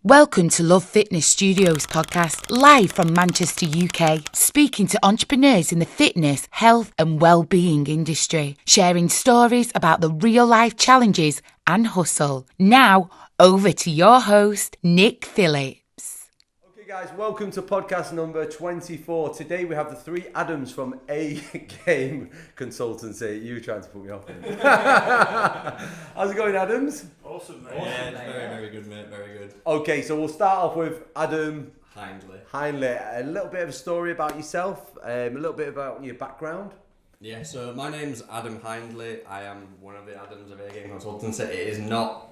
Welcome to Luv Fitness Studios podcast, live from Manchester, UK, speaking to entrepreneurs in the fitness, health and well-being industry, sharing stories about the real-life challenges and hustle. Now, over to your host, Nick Phillips. Okay guys, welcome to podcast number 24. Today we have the three Adams from Game Consultancy. You were trying to put me off. How's it going, Adams? Awesome, mate. Yeah, it's very good, mate. Very good. Okay, so we'll start off with Adam Hindley. A little bit of a story about yourself, a little bit about your background. Yeah, so my name's Adam Hindley. I am one of the Adams of Game Consultancy. It is not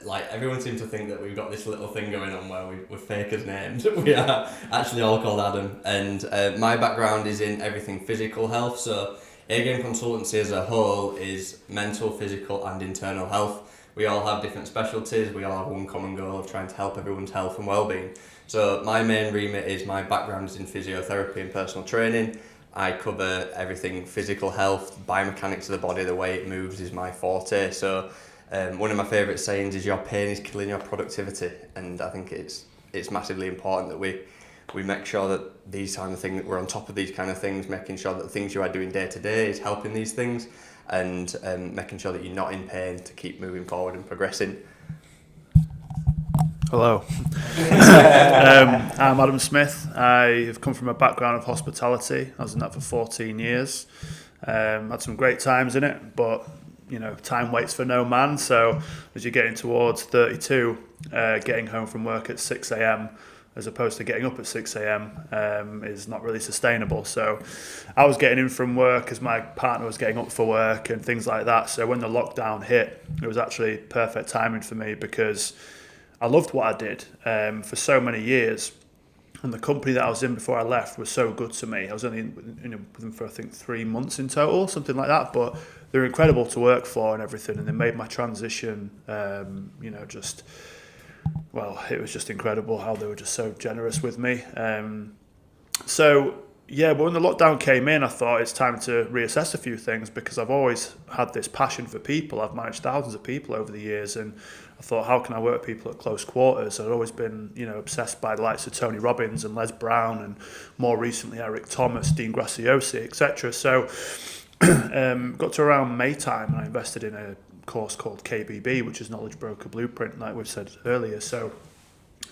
like everyone seems to think that we've got this little thing going on where we're fake as names. We are actually all called Adam, and my background is in everything physical health. So Game Consultancy as a whole is mental, physical, and internal health. We all have different specialties. We all have one common goal of trying to help everyone's health and well-being. So my main remit is my background is in physiotherapy and personal training. I cover everything physical health, biomechanics of the body, the way it moves is my forte. So one of my favourite sayings is your pain is killing your productivity, and I think it's massively important that we make sure that these kind of things, we're on top of these kind of things, making sure that the things you are doing day to day is helping these things, and making sure that you're not in pain to keep moving forward and progressing. Hello. I'm Adam Smith. I have come from a background of hospitality. I was in that for 14 years. Had some great times in it, but you know, time waits for no man. So as you're getting towards 32, getting home from work at 6 a.m. as opposed to getting up at 6 a.m. Is not really sustainable. So I was getting in from work as my partner was getting up for work and things like that. So when the lockdown hit, it was actually perfect timing for me because I loved what I did for so many years. And the company that I was in before I left was so good to me. I was only with them for I think 3 months in total, something like that. But they were incredible to work for and everything. And they made my transition, it was just incredible how they were just so generous with me. But when the lockdown came in, I thought it's time to reassess a few things because I've always had this passion for people. I've managed thousands of people over the years, and I thought, how can I work with people at close quarters? I'd always been, obsessed by the likes of Tony Robbins and Les Brown, and more recently Eric Thomas, Dean Graziosi, etc. So, got to around May time, and I invested in a course called KBB, which is Knowledge Broker Blueprint, like we've said earlier. So,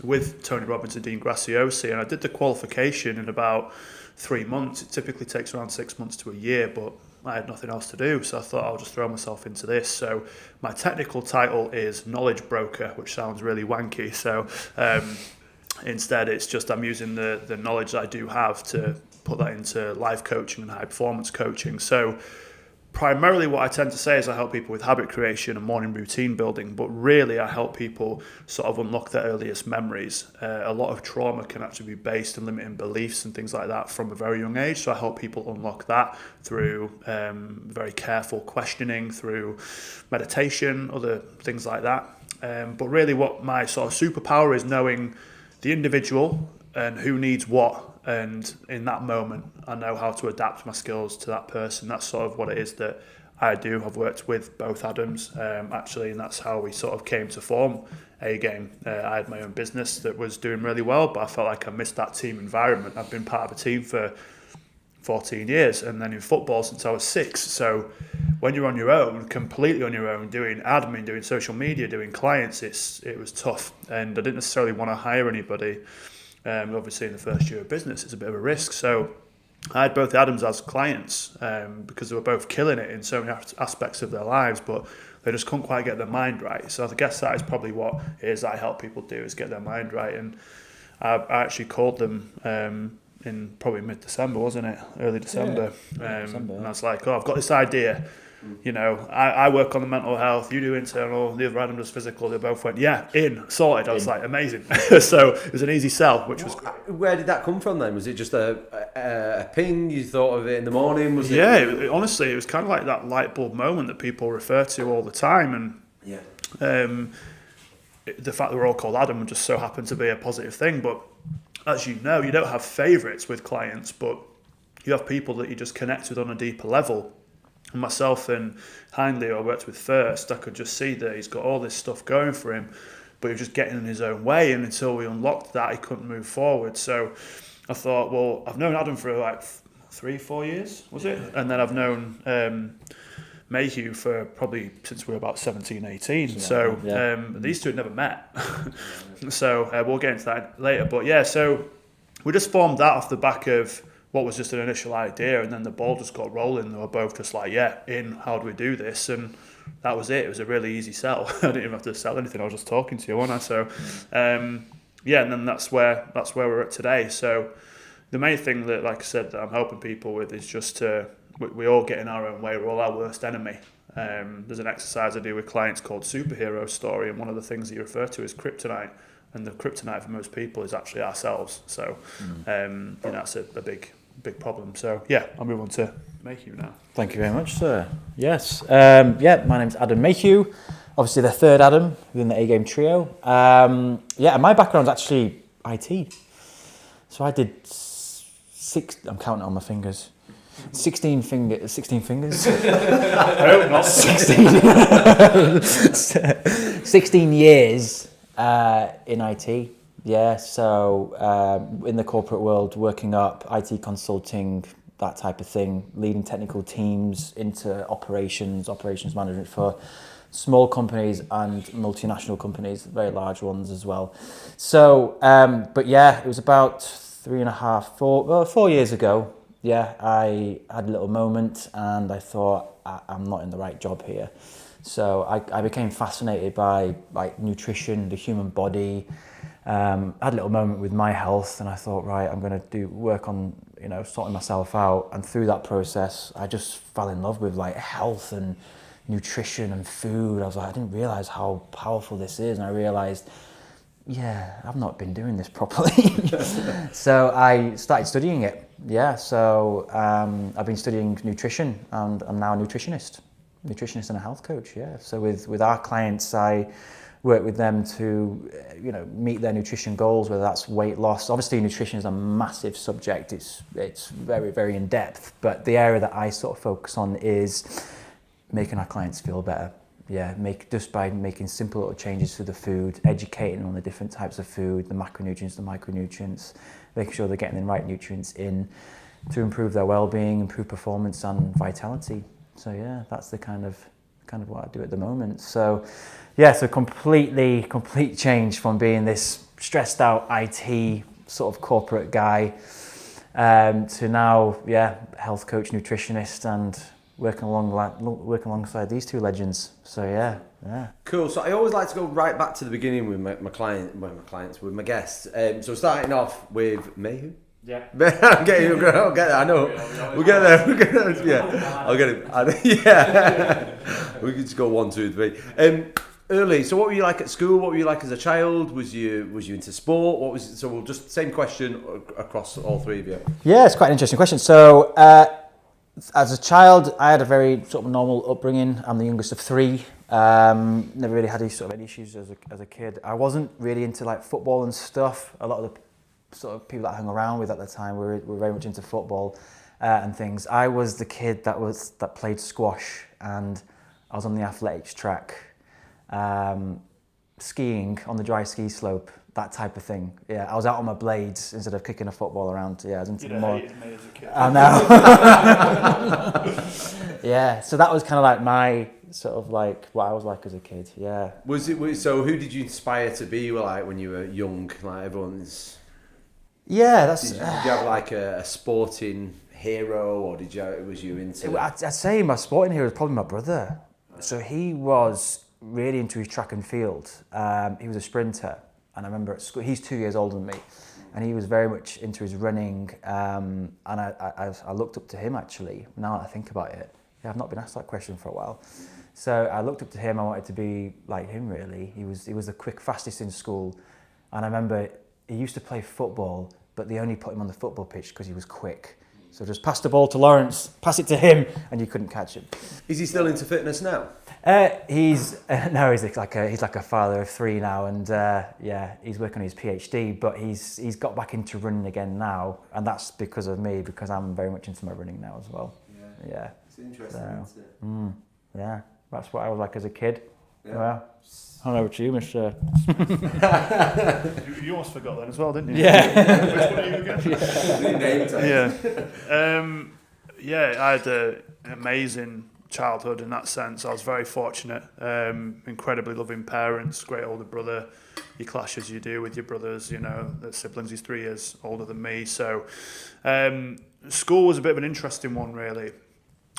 with Tony Robbins and Dean Graziosi, and I did the qualification in about 3 months. It typically takes around 6 months to a year, but I had nothing else to do, so I thought I'll just throw myself into this. So my technical title is Knowledge Broker, which sounds really wanky. So instead, it's just I'm using the knowledge that I do have to put that into life coaching and high performance coaching. So primarily what I tend to say is I help people with habit creation and morning routine building, but really I help people sort of unlock their earliest memories. A lot of trauma can actually be based on limiting beliefs and things like that from a very young age, so I help people unlock that through very careful questioning, through meditation, other things like that. But really what my sort of superpower is knowing the individual and who needs what. And in that moment, I know how to adapt my skills to that person. That's sort of what it is that I do. I've worked with both Adams, actually, and that's how we sort of came to form A-Game. I had my own business that was doing really well, but I felt like I missed that team environment. I've been part of a team for 14 years, and then in football since I was 6. So when you're on your own, completely on your own, doing admin, doing social media, doing clients, it was tough. And I didn't necessarily want to hire anybody. Obviously in the first year of business it's a bit of a risk, so I had both Adams as clients because they were both killing it in so many aspects of their lives, but they just couldn't quite get their mind right. So I guess that is probably what it is I help people do, is get their mind right. And I actually called them in probably mid-December, wasn't it? Early December. And I was like, I've got this idea. I work on the mental health, you do internal, the other Adam does physical. They both went, sorted. I was like, amazing. So it was an easy sell, which was great. Where did that come from then? Was it just a ping? You thought of it in the morning? Honestly, it was kind of like that light bulb moment that people refer to all the time. And the fact that we're all called Adam just so happened to be a positive thing. But as you know, you don't have favourites with clients, but you have people that you just connect with on a deeper level. And myself and Hindley, who I worked with first, I could just see that he's got all this stuff going for him. but he was just getting in his own way, and until we unlocked that, he couldn't move forward. So I thought, well, I've known Adam for like 3-4 years, was it? And then I've known Mayhew for probably since we were about 17, 18. So these two had never met. So we'll get into that later. But yeah, so we just formed that off the back of what was just an initial idea, and then the ball just got rolling. They were both just like, how do we do this? And that was it. It was a really easy sell. I didn't even have to sell anything. I was just talking to you, wasn't I? So and then that's where we're at today. So the main thing that, like I said, that I'm helping people with is just to, we all get in our own way. We're all our worst enemy. There's an exercise I do with clients called Superhero Story, and one of the things that you refer to is kryptonite. And the kryptonite for most people is actually ourselves. So that's a big problem. So I'll move on to Mayhew now. Thank you very much, sir. Yes. My name's Adam Mayhew. Obviously the third Adam within the A-Game trio. And my background's actually IT. So I did I'm counting on my fingers. 16 fingers. No, not 16 years in IT. Yeah, so in the corporate world, working up IT consulting, that type of thing, leading technical teams into operations management for small companies and multinational companies, very large ones as well. So, it was about 4 years ago. Yeah, I had a little moment and I thought, I'm not in the right job here. So I became fascinated by nutrition, the human body. I had a little moment with my health and I thought, right, I'm going to work on, sorting myself out. And through that process, I just fell in love with health and nutrition and food. I was like, I didn't realize how powerful this is. And I realized, I've not been doing this properly. So I started studying it. So I've been studying nutrition and I'm now a nutritionist and a health coach. So with our clients, I work with them to meet their nutrition goals, whether that's weight loss. Obviously nutrition is a massive subject. It's very, very in depth, but the area that I sort of focus on is making our clients feel better. Just by making simple little changes to the food, educating on the different types of food, the macronutrients, the micronutrients, making sure they're getting the right nutrients in to improve their well-being, improve performance and vitality. So that's the kind of what I do at the moment. So so complete change from being this stressed out IT sort of corporate guy to now health coach, nutritionist, and working alongside these two legends. So Cool. So I always like to go right back to the beginning with with my guests. So starting off with Mayhew. Yeah. I'll get there. I know. We'll get there. Yeah. I'll get it. We could just go 1, 2, 3. Early. So what were you like at school? What were you like as a child? Was you into sport? What was? So we'll just same question across all three of you. Yeah, it's quite an interesting question. So as a child, I had a very sort of normal upbringing. I'm the youngest of 3. Never really had any issues as a kid. I wasn't really into football and stuff. A lot of the sort of people that I hung around with at the time were very much into football and things. I was the kid that played squash, and I was on the athletics track, skiing on the dry ski slope, that type of thing. I was out on my blades instead of kicking a football around. I was into more. Hated me as a kid. I know. So that was kind of my sort of what I was like as a kid. So who did you inspire to be when you were young? Everyone's. That's. Did you have a sporting hero, or was you into? I'd say my sporting hero was probably my brother. So he was really into his track and field. He was a sprinter, and I remember at school, he's 2 years older than me, and he was very much into his running. And I looked up to him actually. Now that I think about it, I've not been asked that question for a while. So I looked up to him. I wanted to be like him. Really, he was the fastest in school, and I remember he used to play football, but they only put him on the football pitch because he was quick. So just pass the ball to Lawrence, pass it to him, and you couldn't catch him. Is he still into fitness now? He's like a father of 3 now, and he's working on his PhD. But he's got back into running again now, and that's because of me, because I'm very much into my running now as well. It's interesting, isn't it? That's what I was like as a kid. Well, I'll over to you, Mr. You almost forgot that as well, didn't you? Yeah. Which one are you again? Yeah, I had an amazing childhood in that sense. I was very fortunate, incredibly loving parents, great older brother. You clash as you do with your brothers, the siblings. He's 3 years older than me. So school was a bit of an interesting one, really.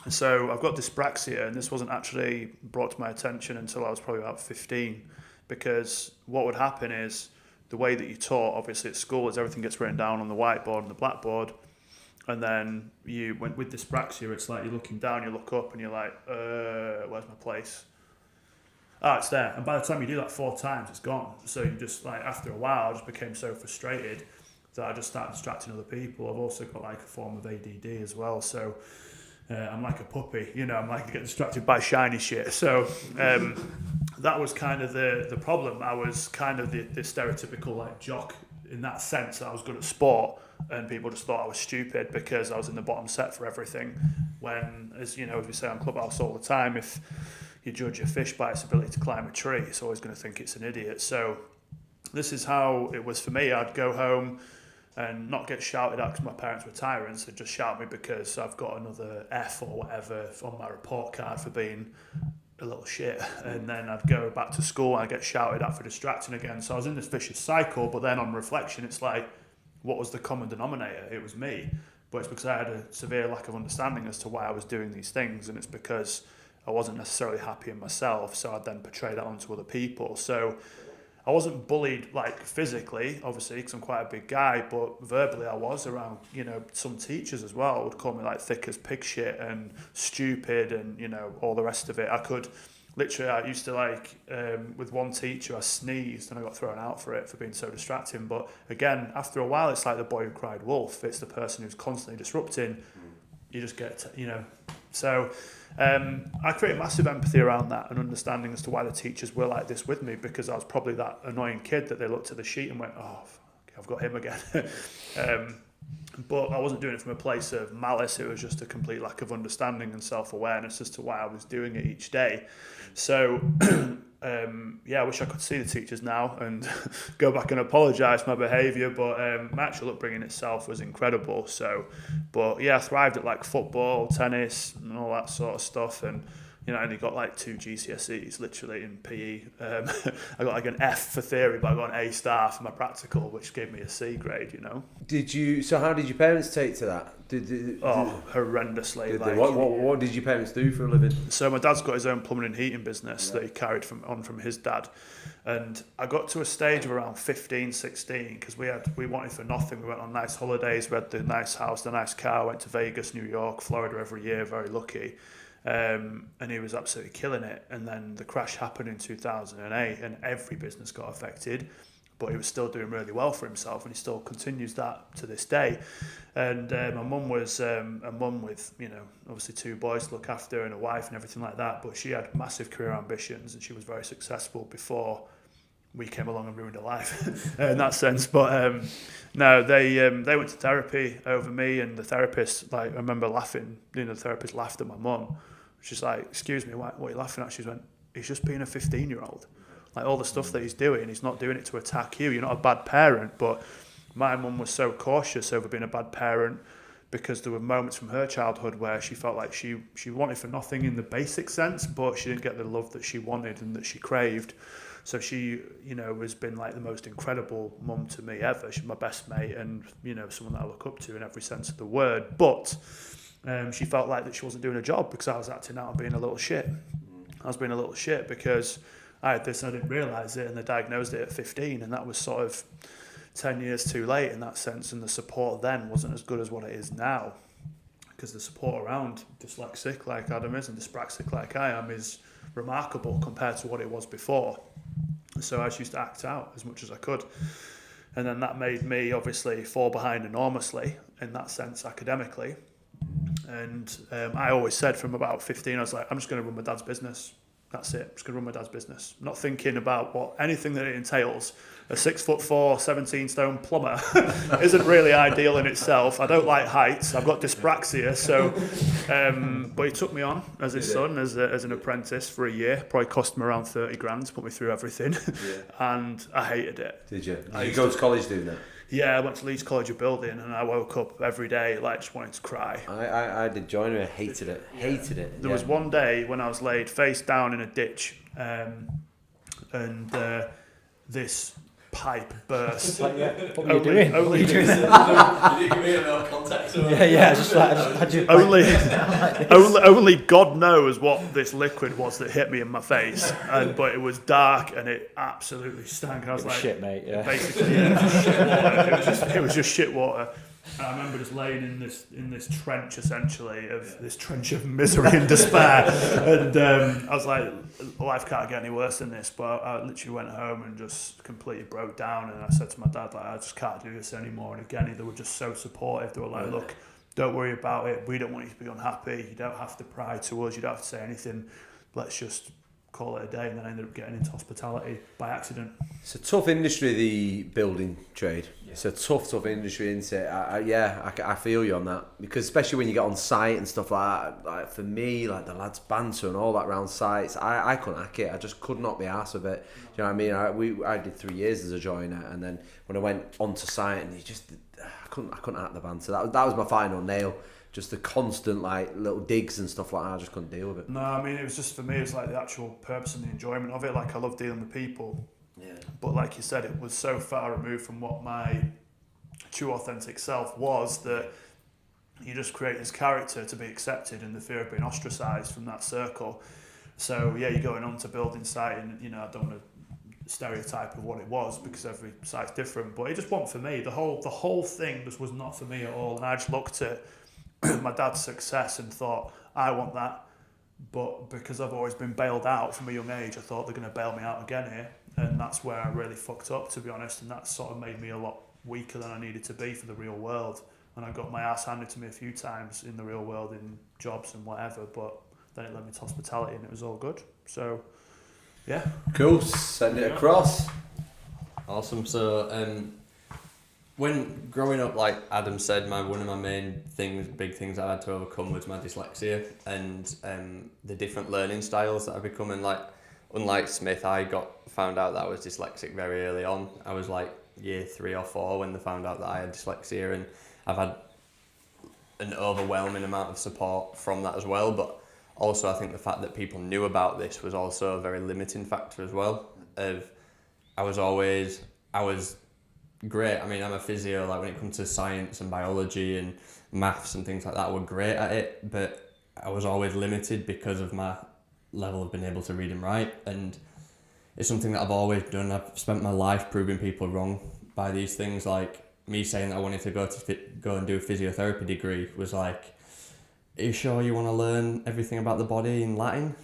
So I've got dyspraxia, and this wasn't actually brought to my attention until I was probably about 15, because what would happen is the way that you taught, obviously at school, is everything gets written down on the whiteboard and the blackboard, and then you went with dyspraxia, it's like you're looking down, you look up, and you're like, where's my place? It's there. And by the time you do that 4 times, it's gone. So you just, like, after a while, I just became so frustrated that I just started distracting other people. I've also got like a form of ADD as well, so I'm like a puppy, I'm like, I get distracted by shiny shit. So that was kind of the problem. I was kind of the stereotypical like jock in that sense. I was good at sport, and people just thought I was stupid because I was in the bottom set for everything. When, as we say on Clubhouse all the time, if you judge a fish by its ability to climb a tree, it's always going to think it's an idiot. So this is how it was for me. I'd go home and not get shouted at because my parents were tyrants. They'd just shout me because I've got another F or whatever on my report card for being a little shit. And then I'd go back to school and I'd get shouted at for distracting again. So I was in this vicious cycle, but then on reflection, it's like, what was the common denominator? It was me. But it's because I had a severe lack of understanding as to why I was doing these things, and it's because I wasn't necessarily happy in myself, so I'd then portray that onto other people. So I wasn't bullied like physically, obviously, because I'm quite a big guy, but verbally I was around, some teachers as well would call me like thick as pig shit and stupid and, all the rest of it. I used to with one teacher, I sneezed and I got thrown out for it for being so distracting. But again, after a while, it's like the boy who cried wolf. It's the person who's constantly disrupting. You just get, So I create massive empathy around that and understanding as to why the teachers were like this with me, because I was probably that annoying kid that they looked at the sheet and went, oh, I've got him again. But I wasn't doing it from a place of malice. It was just a complete lack of understanding and self-awareness as to why I was doing it each day. So I wish I could see the teachers now and go back and apologise for my behaviour, but my actual upbringing itself was incredible. So, but yeah, I thrived at like football, tennis and all that sort of stuff, and I only got like 2 GCSEs literally in PE. I got like an F for theory, but I got an A star for my practical, which gave me a C grade, So how did your parents take to that? Horrendously. What did your parents do for a living? So my dad's got his own plumbing and heating business that he carried from his dad. And I got to a stage of around 15, 16, because we wanted for nothing. We went on nice holidays, we had the nice house, the nice car, went to Vegas, New York, Florida every year, very lucky. And he was absolutely killing it. And then the crash happened in 2008 and every business got affected, but he was still doing really well for himself, and he still continues that to this day. And my mum was a mum with, obviously 2 boys to look after and a wife and everything like that, but she had massive career ambitions and she was very successful before we came along and ruined her life in that sense. But no, they went to therapy over me, and the therapist, I remember laughing, the therapist laughed at my mum. She's like, excuse me, what are you laughing at? She went, he's just being a 15-year-old. Like all the stuff that he's doing, he's not doing it to attack you. You're not a bad parent. But my mum was so cautious over being a bad parent because there were moments from her childhood where she felt like she wanted for nothing in the basic sense, but she didn't get the love that she wanted and that she craved. So she, has been like the most incredible mum to me ever. She's my best mate and, someone that I look up to in every sense of the word. But she felt like that she wasn't doing a job because I was acting out and being a little shit. I was being a little shit because I had this and I didn't realise it, and they diagnosed it at 15, and that was sort of 10 years too late in that sense, and the support then wasn't as good as what it is now, because the support around dyslexic like Adam is and dyspraxic like I am is remarkable compared to what it was before. So I just used to act out as much as I could, and then that made me obviously fall behind enormously in that sense academically. And I always said from about 15, I was like, I'm just going to run my dad's business. That's it. I'm just going to run my dad's business. Not thinking about anything that it entails. A 6'4", 17 stone plumber isn't really ideal in itself. I don't like heights. I've got dyspraxia. So, but he took me on as his son, as an apprentice for a year. Probably cost him around 30 grand to put me through everything. And I hated it. Did you? Did you go to college doing that? Yeah, I went to Leeds College of Building, and I woke up every day just wanting to cry. I did join it. Hated it. Hated it. There was one day when I was laid face down in a ditch, and this pipe burst. What were you doing? Only You didn't give me no context. Yeah. I just had you. only God knows what this liquid was that hit me in my face, but it was dark and it absolutely stank. I was like, shit, mate. Yeah. basically, it was just shit water. It was just shit water. And I remember just laying in this trench, essentially, of this trench of misery and despair. And I was like, life can't get any worse than this. But I literally went home and just completely broke down. And I said to my dad, I just can't do this anymore. And again, they were just so supportive. They were like, look, don't worry about it. We don't want you to be unhappy. You don't have to pry to us. You don't have to say anything. Let's just call it a day. And then I ended up getting into hospitality by accident. It's a tough industry, the building trade. It's a tough industry, isn't it? I feel you on that, because especially when you get on site and stuff like that. Like for me, like the lads banter and all that around sites, I couldn't hack it. I just could not be arsed with it. Do you know what I mean? I did 3 years as a joiner, and then when I went onto site, and I couldn't hack the banter. That was my final nail. Just the constant like little digs and stuff like that. I just couldn't deal with it. No, I mean, it was just, for me, it's like the actual purpose and the enjoyment of it. Like, I love dealing with people. Yeah. But like you said, it was so far removed from what my true authentic self was, that you just create this character to be accepted, and the fear of being ostracised from that circle. So yeah, you're going on to building site, and I don't want to stereotype of what it was, because every site's different, but it just wasn't for me. The whole thing just was not for me at all. And I just looked at my dad's success and thought, I want that. But because I've always been bailed out from a young age, I thought they're going to bail me out again here. And that's where I really fucked up, to be honest. And that sort of made me a lot weaker than I needed to be for the real world. And I got my ass handed to me a few times in the real world, in jobs and whatever. But then it led me to hospitality, and it was all good. So, yeah. Cool. Send it across. Awesome. So, when growing up, like Adam said, one of my main big things I had to overcome was my dyslexia and the different learning styles that I've become. And like, unlike Smith, I found out that I was dyslexic very early on. I was like year 3 or 4 when they found out that I had dyslexia, and I've had an overwhelming amount of support from that as well. But also, I think the fact that people knew about this was also a very limiting factor as well. I was great. I mean, I'm a physio, like when it comes to science and biology and maths and things like that, we're great at it, but I was always limited because of my level of being able to read and write. And it's something that I've always done. I've spent my life proving people wrong by these things. Like me saying that I wanted to go and do a physiotherapy degree was like, are you sure you want to learn everything about the body in Latin?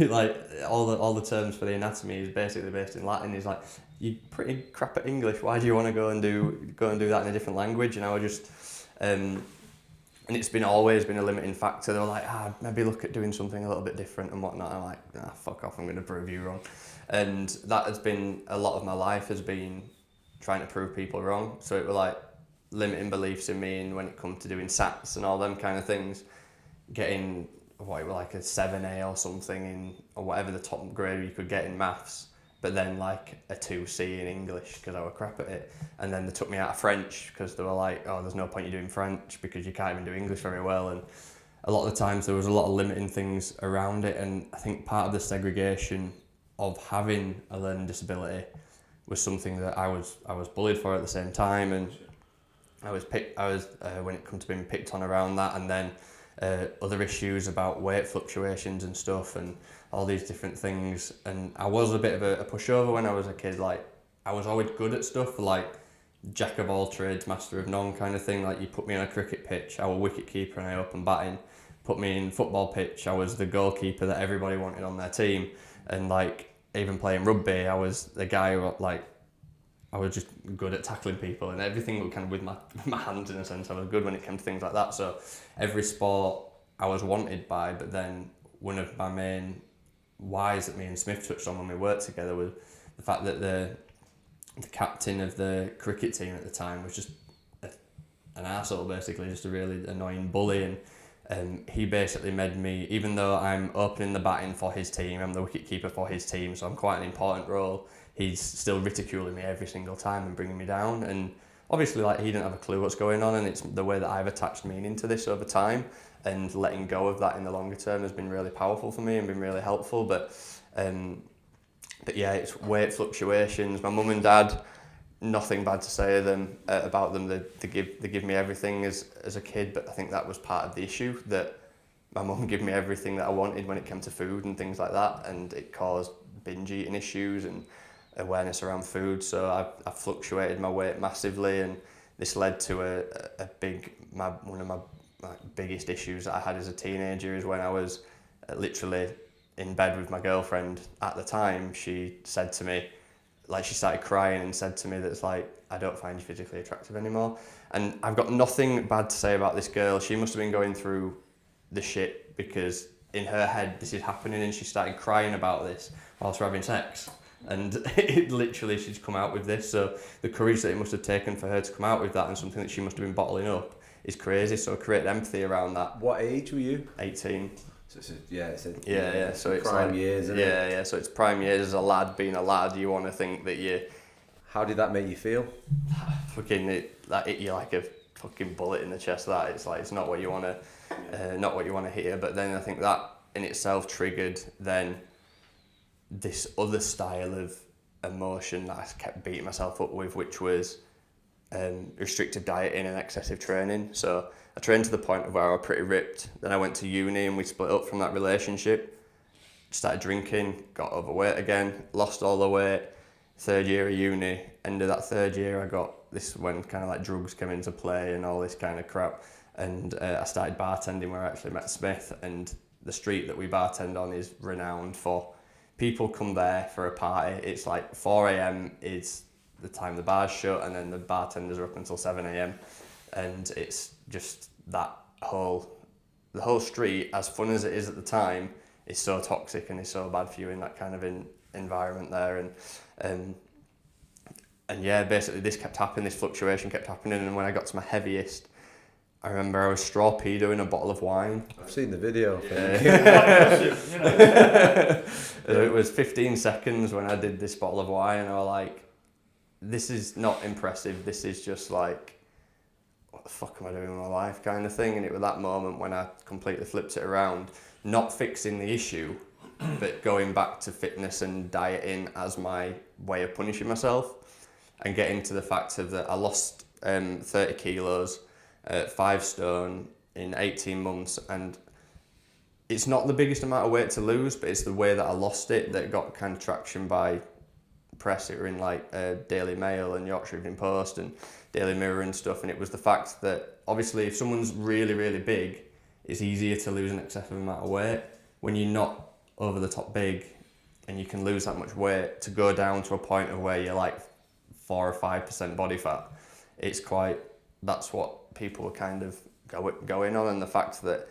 Like all the terms for the anatomy is basically based in Latin. It's like, you're pretty crap at English. Why do you want to go and do that in a different language? And I was just, and it's always been a limiting factor. They were like, maybe look at doing something a little bit different and whatnot. I'm like, fuck off, I'm going to prove you wrong. And that has been a lot of my life, has been trying to prove people wrong. So it was like limiting beliefs in me, and when it comes to doing SATs and all them kind of things, getting like a 7A or something in, or whatever the top grade you could get in maths, but then like a 2C in English because I was crap at it. And then they took me out of French because they were like, oh, there's no point you doing French because you can't even do English very well. And a lot of the times there was a lot of limiting things around it. And I think part of the segregation of having a learning disability was something that I was bullied for at the same time. And I was when it comes to being picked on around that, and then other issues about weight fluctuations and stuff, and all these different things. And I was a bit of a pushover when I was a kid. Like, I was always good at stuff, like jack of all trades, master of none kind of thing. Like, you put me on a cricket pitch, I was wicket keeper and I opened batting. Put me in football pitch, I was the goalkeeper that everybody wanted on their team. And like, even playing rugby, I was the guy who, like, I was just good at tackling people, and everything kind of with my hands, in a sense. I was good when it came to things like that. So every sport I was wanted by, but then one of my main whys that me and Smith touched on when we worked together was the fact that the captain of the cricket team at the time was just an arsehole, basically, just a really annoying bully, and he basically made me, even though I'm opening the batting for his team, I'm the wicket keeper for his team, so I'm quite an important role, he's still ridiculing me every single time and bringing me down. And obviously, like, he didn't have a clue what's going on, and it's the way that I've attached meaning to this over time, and letting go of that in the longer term has been really powerful for me and been really helpful. But yeah, it's weight fluctuations. My mum and dad, nothing bad to say of them about them. They give me everything as a kid, but I think that was part of the issue, that my mum gave me everything that I wanted when it came to food and things like that, and it caused binge eating issues and awareness around food. So I fluctuated my weight massively, and this led to one of my biggest issues that I had as a teenager is when I was literally in bed with my girlfriend at the time. She said to me, like, she started crying and said to me that it's like, I don't find you physically attractive anymore. And I've got nothing bad to say about this girl. She must have been going through the shit, because in her head this is happening, and she started crying about this whilst we're having sex. And it literally, she's come out with this. So the courage that it must have taken for her to come out with that, and something that she must have been bottling up, is crazy. So I created empathy around that. What age were you? 18. So it's So it's prime like, years, isn't it? Yeah. So it's prime years as a lad. Being a lad, you want to think that you. How did that make you feel? That hit you like a fucking bullet in the chest. That it's like, it's not what you want to hear. But then I think that in itself triggered then this other style of emotion that I kept beating myself up with, which was restrictive dieting and excessive training. So I trained to the point of where I was pretty ripped. Then I went to uni and we split up from that relationship. Started drinking, got overweight again, lost all the weight. Third year of uni, end of that third year, I got this, when kind of like drugs came into play and all this kind of crap. And I started bartending, where I actually met Smith. And the street that we bartend on is renowned for people come there for a party. It's like 4 a.m. is the time the bars shut, and then the bartenders are up until 7 a.m. And it's just the whole street, as fun as it is at the time, is so toxic and is so bad for you in that kind of environment there. And yeah, basically this kept happening, this fluctuation kept happening, and when I got to my heaviest, I remember I was straw pedoing a bottle of wine. I've seen the video. It was 15 seconds when I did this bottle of wine, and I was like, this is not impressive, this is just like, what the fuck am I doing with my life kind of thing. And it was that moment when I completely flipped it around, not fixing the issue, but going back to fitness and dieting as my way of punishing myself, and getting to the fact of that I lost 30 kilos, 5 stone in 18 months, and it's not the biggest amount of weight to lose, but it's the way that I lost it that got kind of traction by press. It were in like Daily Mail and Yorkshire Evening Post and Daily Mirror and stuff, and it was the fact that obviously if someone's really, really big, it's easier to lose an excessive amount of weight. When you're not over the top big and you can lose that much weight, to go down to a point of where you're like 4 or 5% body fat, that's what people were kind of going on. And the fact that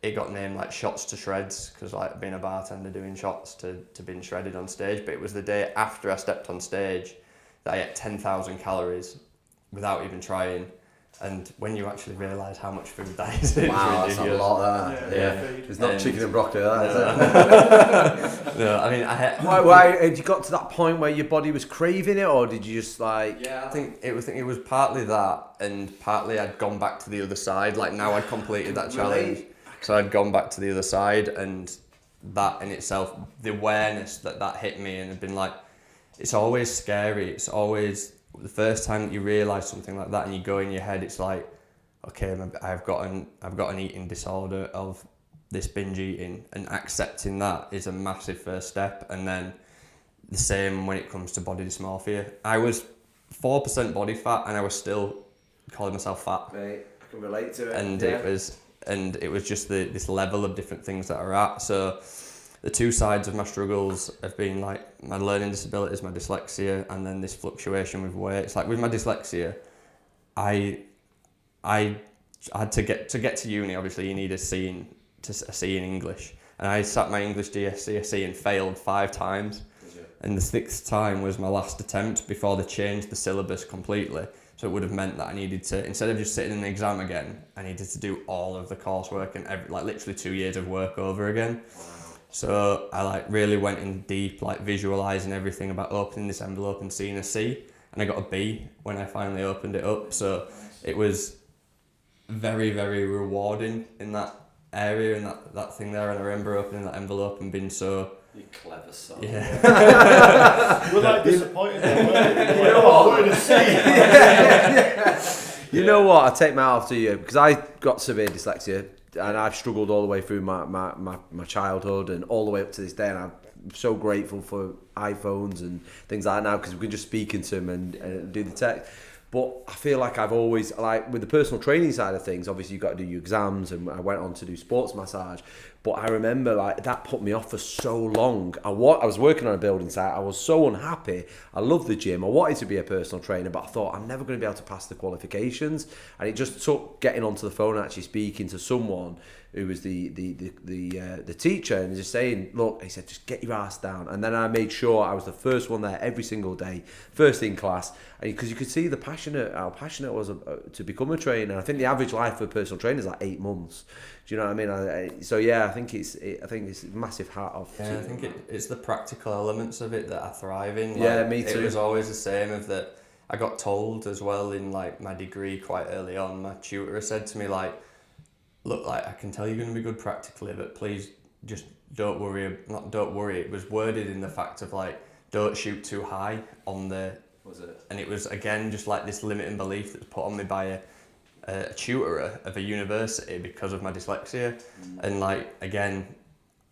it got named like shots to shreds, because like being a bartender doing shots to being shredded on stage, but it was the day after I stepped on stage that I ate 10,000 calories without even trying. And when you actually realise how much food that is, wow, it's that's a lot. That it's not chicken and broccoli, that is it? No, I mean, Why had you got to that point where your body was craving it, or did you just like? Yeah, I think it was partly that, and partly I'd gone back to the other side. Like now I'd completed that challenge, so I'd gone back to the other side, and that in itself, the awareness that hit me, and had been like, it's always scary. It's always the first time that you realise something like that, and you go in your head, it's like, okay, I've got an eating disorder of this binge eating, and accepting that is a massive first step. And then the same when it comes to body dysmorphia. I was 4% body fat, and I was still calling myself fat. Mate, I can relate to it. And it was just this level of different things that are at. So the two sides of my struggles have been like my learning disabilities, my dyslexia, and then this fluctuation with weight. It's like with my dyslexia, I had to get to uni. Obviously, you need a C in English, And I sat my English GCSE and failed 5 times. And the 6th time was my last attempt before they changed the syllabus completely. So it would have meant that I needed to, instead of just sitting in an exam again, I needed to do all of the coursework and literally 2 years of work over again. So I really went in deep, visualising everything about opening this envelope and seeing a C. And I got a B when I finally opened it up. So it was very, very rewarding in that area and that thing there. And I remember opening that envelope and being so... You clever son. Yeah. We're disappointed. You know what? I take my hat off to you because I got severe dyslexia and I've struggled all the way through my childhood and all the way up to this day, and I'm so grateful for iPhones and things like that now because we can just speak into them and do the text. But I feel like I've always, with the personal training side of things, obviously you've got to do your exams, and I went on to do sports massage. But I remember that put me off for so long. I was working on a building site. I was so unhappy. I loved the gym. I wanted to be a personal trainer, but I thought I'm never going to be able to pass the qualifications. And it just took getting onto the phone and actually speaking to someone who was the teacher and just saying, look, he said, just get your ass down. And then I made sure I was the first one there every single day, first in class, because you could see how passionate I was to become a trainer. I think the average life for a personal trainer is 8 months. Do you know what I mean? I think it's a massive hat off. Yeah, I think it's the practical elements of it that I thrive in. Yeah, me too. It was always the same of that. I got told as well in my degree quite early on. My tutor said to me look, I can tell you're going to be good practically, but please just don't worry. Not don't worry. It was worded in the fact of don't shoot too high on the. Was it? And it was again just this limiting belief that was put on me by a tutor of a university because of my dyslexia. And again,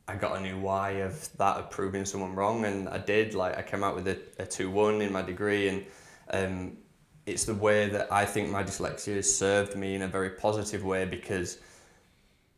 I got a new why of that, of proving someone wrong, and I did. I came out with a 2-1 in my degree, and it's the way that I think my dyslexia has served me in a very positive way, because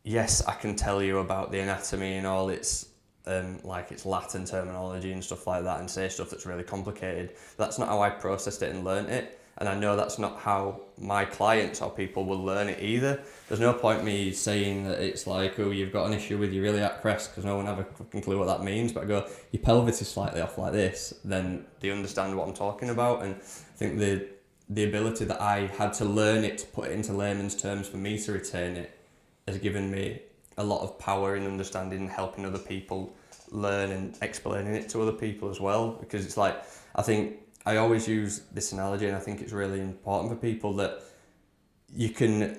yes, I can tell you about the anatomy and all its its Latin terminology and stuff like that, and say stuff that's really complicated. That's not how I processed it and learnt it. And I know that's not how my clients or people will learn it either. There's no point me saying that it's you've got an issue with your iliac crest, because no one have a fucking clue what that means. But I go, your pelvis is slightly off like this, then they understand what I'm talking about. And I think the ability that I had to learn it, to put it into layman's terms for me to retain it, has given me a lot of power in understanding and helping other people learn and explaining it to other people as well. Because it's I think I always use this analogy, and I think it's really important for people, that you can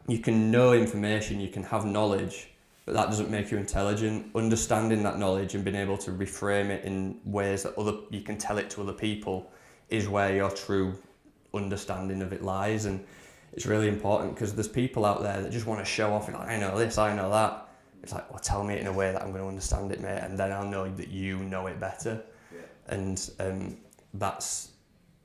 know information, you can have knowledge, but that doesn't make you intelligent. Understanding that knowledge and being able to reframe it in ways that you can tell it to other people is where your true understanding of it lies. And it's really important, because there's people out there that just want to show off and I know this, I know that. It's well, tell me it in a way that I'm going to understand it, mate, and then I'll know that you know it better. Yeah. And that's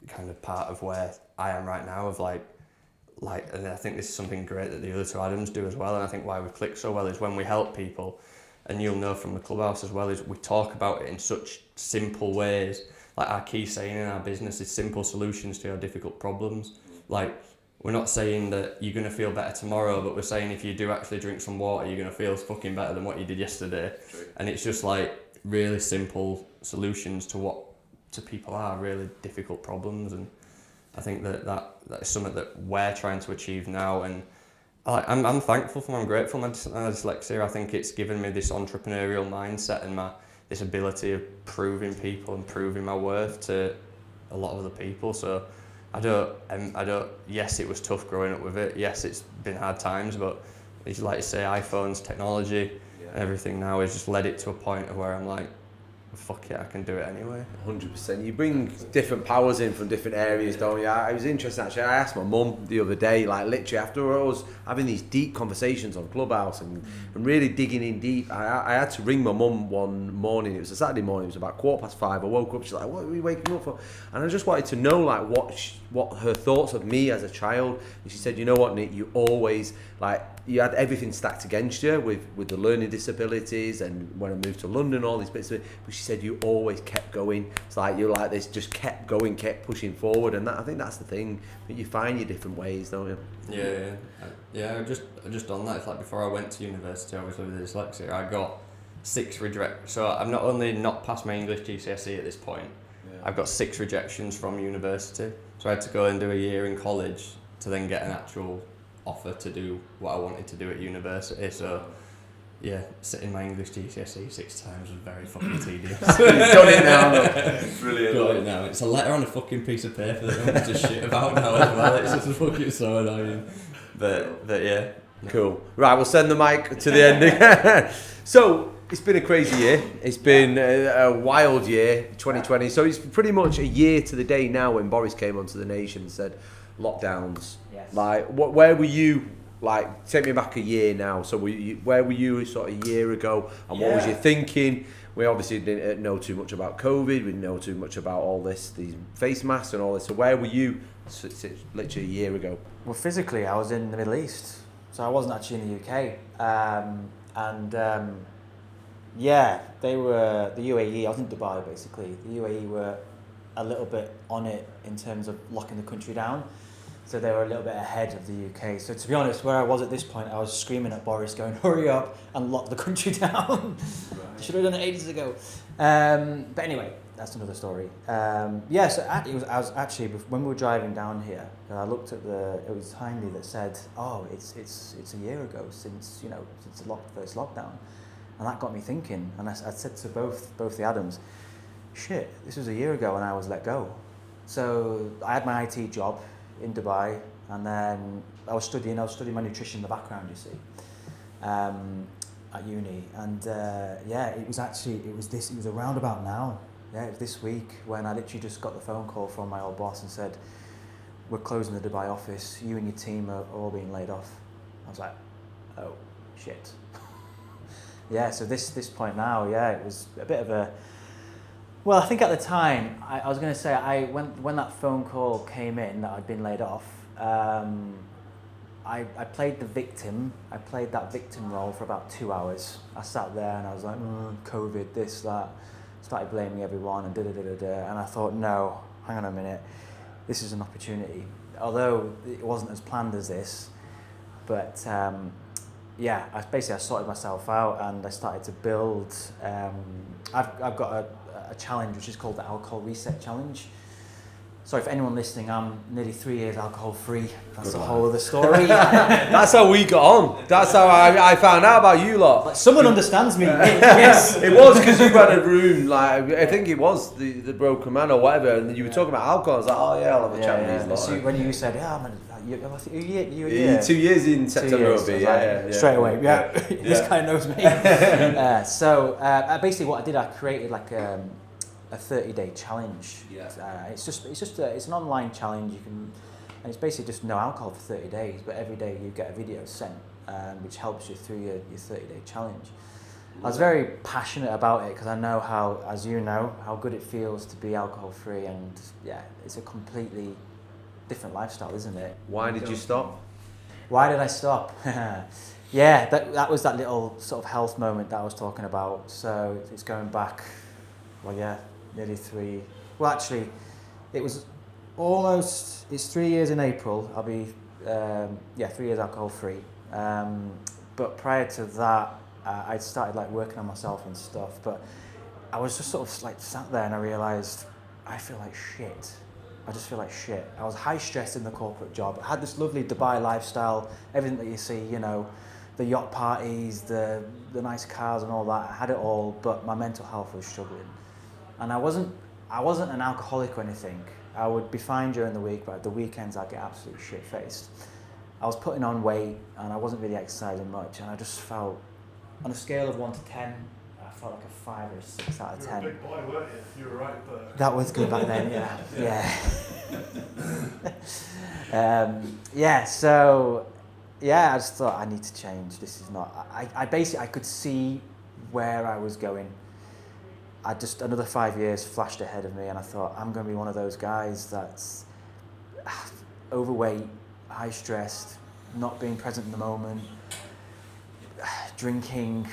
kind of part of where I am right now, of and I think this is something great that the other two Adams do as well, and I think why we click so well is when we help people, and you'll know from the clubhouse as well, is we talk about it in such simple ways. Our key saying in our business is simple solutions to your difficult problems. We're not saying that you're going to feel better tomorrow, but we're saying if you do actually drink some water, you're going to feel fucking better than what you did yesterday. True. And it's just really simple solutions to people are really difficult problems. And I think that is something that we're trying to achieve now. And I'm thankful for, I'm grateful for my dyslexia. I think it's given me this entrepreneurial mindset and this ability of proving people and proving my worth to a lot of other people. So I don't, yes, it was tough growing up with it. Yes, it's been hard times, but it's like you say, iPhones, technology, and everything now has just led it to a point of where I'm fuck it, I can do it anyway. 100%. You bring different powers in from different areas, don't you? It was interesting, actually. I asked my mum the other day, literally after I was having these deep conversations on Clubhouse and really digging in deep, I had to ring my mum one morning. It was a Saturday morning. It was about 5:15. I woke up. She's like, "What are we waking up for?" And I just wanted to know, what her thoughts of me as a child. And she said, "You know what, Nick? You always you had everything stacked against you with the learning disabilities, and when I moved to London, all these bits of it. But she said you always kept going. It's like you're like this, just kept going, kept pushing forward, and I think that's the thing. That you find your different ways, don't you? Yeah. I just done that. It's like before I went to university, obviously with dyslexia, I got 6 rejections. So I'm not only not passed my English GCSE at this point, I've got 6 rejections from university. So I had to go and do a year in college to then get an actual offer to do what I wanted to do at university. So yeah, sitting my English GCSE 6 times was very fucking tedious. You've done it now. Brilliant. Got it now. It's a letter on a fucking piece of paper that no one gives a shit about now as well. It's just fucking so annoying. But yeah. Cool. Right, we'll send the mic to the ending. So, it's been a crazy year. It's been a wild year, 2020. So it's pretty much a year to the day now when Boris came onto the nation and said lockdowns. Yes. Like, where were you? Like, take me back a year now. So where were you sort of a year ago? And what was you thinking? We obviously didn't know too much about COVID. We didn't know too much about all this, these face masks and all this. So where were you literally a year ago? Well, physically, I was in the Middle East, so I wasn't actually in the UK. Yeah, they were, the UAE, I was in Dubai basically. The UAE were a little bit on it in terms of locking the country down. So they were a little bit ahead of the UK. So to be honest, where I was at this point, I was screaming at Boris going, hurry up and lock the country down. Should have done it ages ago. But anyway, that's another story. Yeah, so I was actually, when we were driving down here, I looked at it was Hindley that said, oh, it's a year ago since the first lockdown. And that got me thinking, and I said to both the Adams, shit, this was a year ago and I was let go. So I had my IT job in Dubai, and then I was studying my nutrition in the background, you see, at uni. And it was around about now. Yeah, it was this week when I literally just got the phone call from my old boss and said, we're closing the Dubai office, you and your team are all being laid off. I was like, oh, shit. Yeah, so this point now, it was a bit of a... Well, I think at the time, I was going to say, when that phone call came in that I'd been laid off, I played the victim. I played that victim role for about 2 hours. I sat there and I was like, COVID, this, that. Started blaming everyone and da-da-da-da-da. And I thought, no, hang on a minute. This is an opportunity. Although it wasn't as planned as this, but... I sorted myself out and I started to build. I've got a challenge which is called the Alcohol Reset Challenge. So if anyone listening, I'm nearly 3 years alcohol free. That's a whole other story. That's how we got on. That's how I found out about you lot. Like, someone understands me. Yes. It was because you had a room, like, I think it was the Broken Man or whatever, and you were talking about alcohol. I was like, oh yeah, I'll have a chat with these lot. So when you said, you 2 years in September will be, straight away, this guy knows me. Basically what I did, I created like a 30-day challenge. It's an online challenge. And it's basically just no alcohol for 30 days, but every day you get a video sent, which helps you through your 30-day challenge. I was very passionate about it because I know how, as you know, how good it feels to be alcohol free, and it's a completely different lifestyle, isn't it? Why did you stop? Why did I stop? That was that little sort of health moment that I was talking about. So it's going back, nearly 3. Well, actually, it was almost. It's 3 years in April. I'll be 3 years alcohol free. But prior to that, I'd started like working on myself and stuff. But I was just sort of like sat there and I realised I feel like shit. I just feel like shit. I was high stress in the corporate job. I had this lovely Dubai lifestyle, everything that you see, the yacht parties, the nice cars and all that. I had it all, but my mental health was struggling. And I wasn't an alcoholic or anything. I would be fine during the week, but at the weekends I'd get absolutely shit-faced. I was putting on weight and I wasn't really exercising much, and I just felt, on a scale of 1 to 10, I felt like a 5 or 6 out of 10. You were a big boy, weren't you? You were right there. That was good back then, I just thought I need to change. This is not. I could see where I was going. Another 5 years flashed ahead of me, and I thought I'm going to be one of those guys that's overweight, high stressed, not being present in the moment, drinking,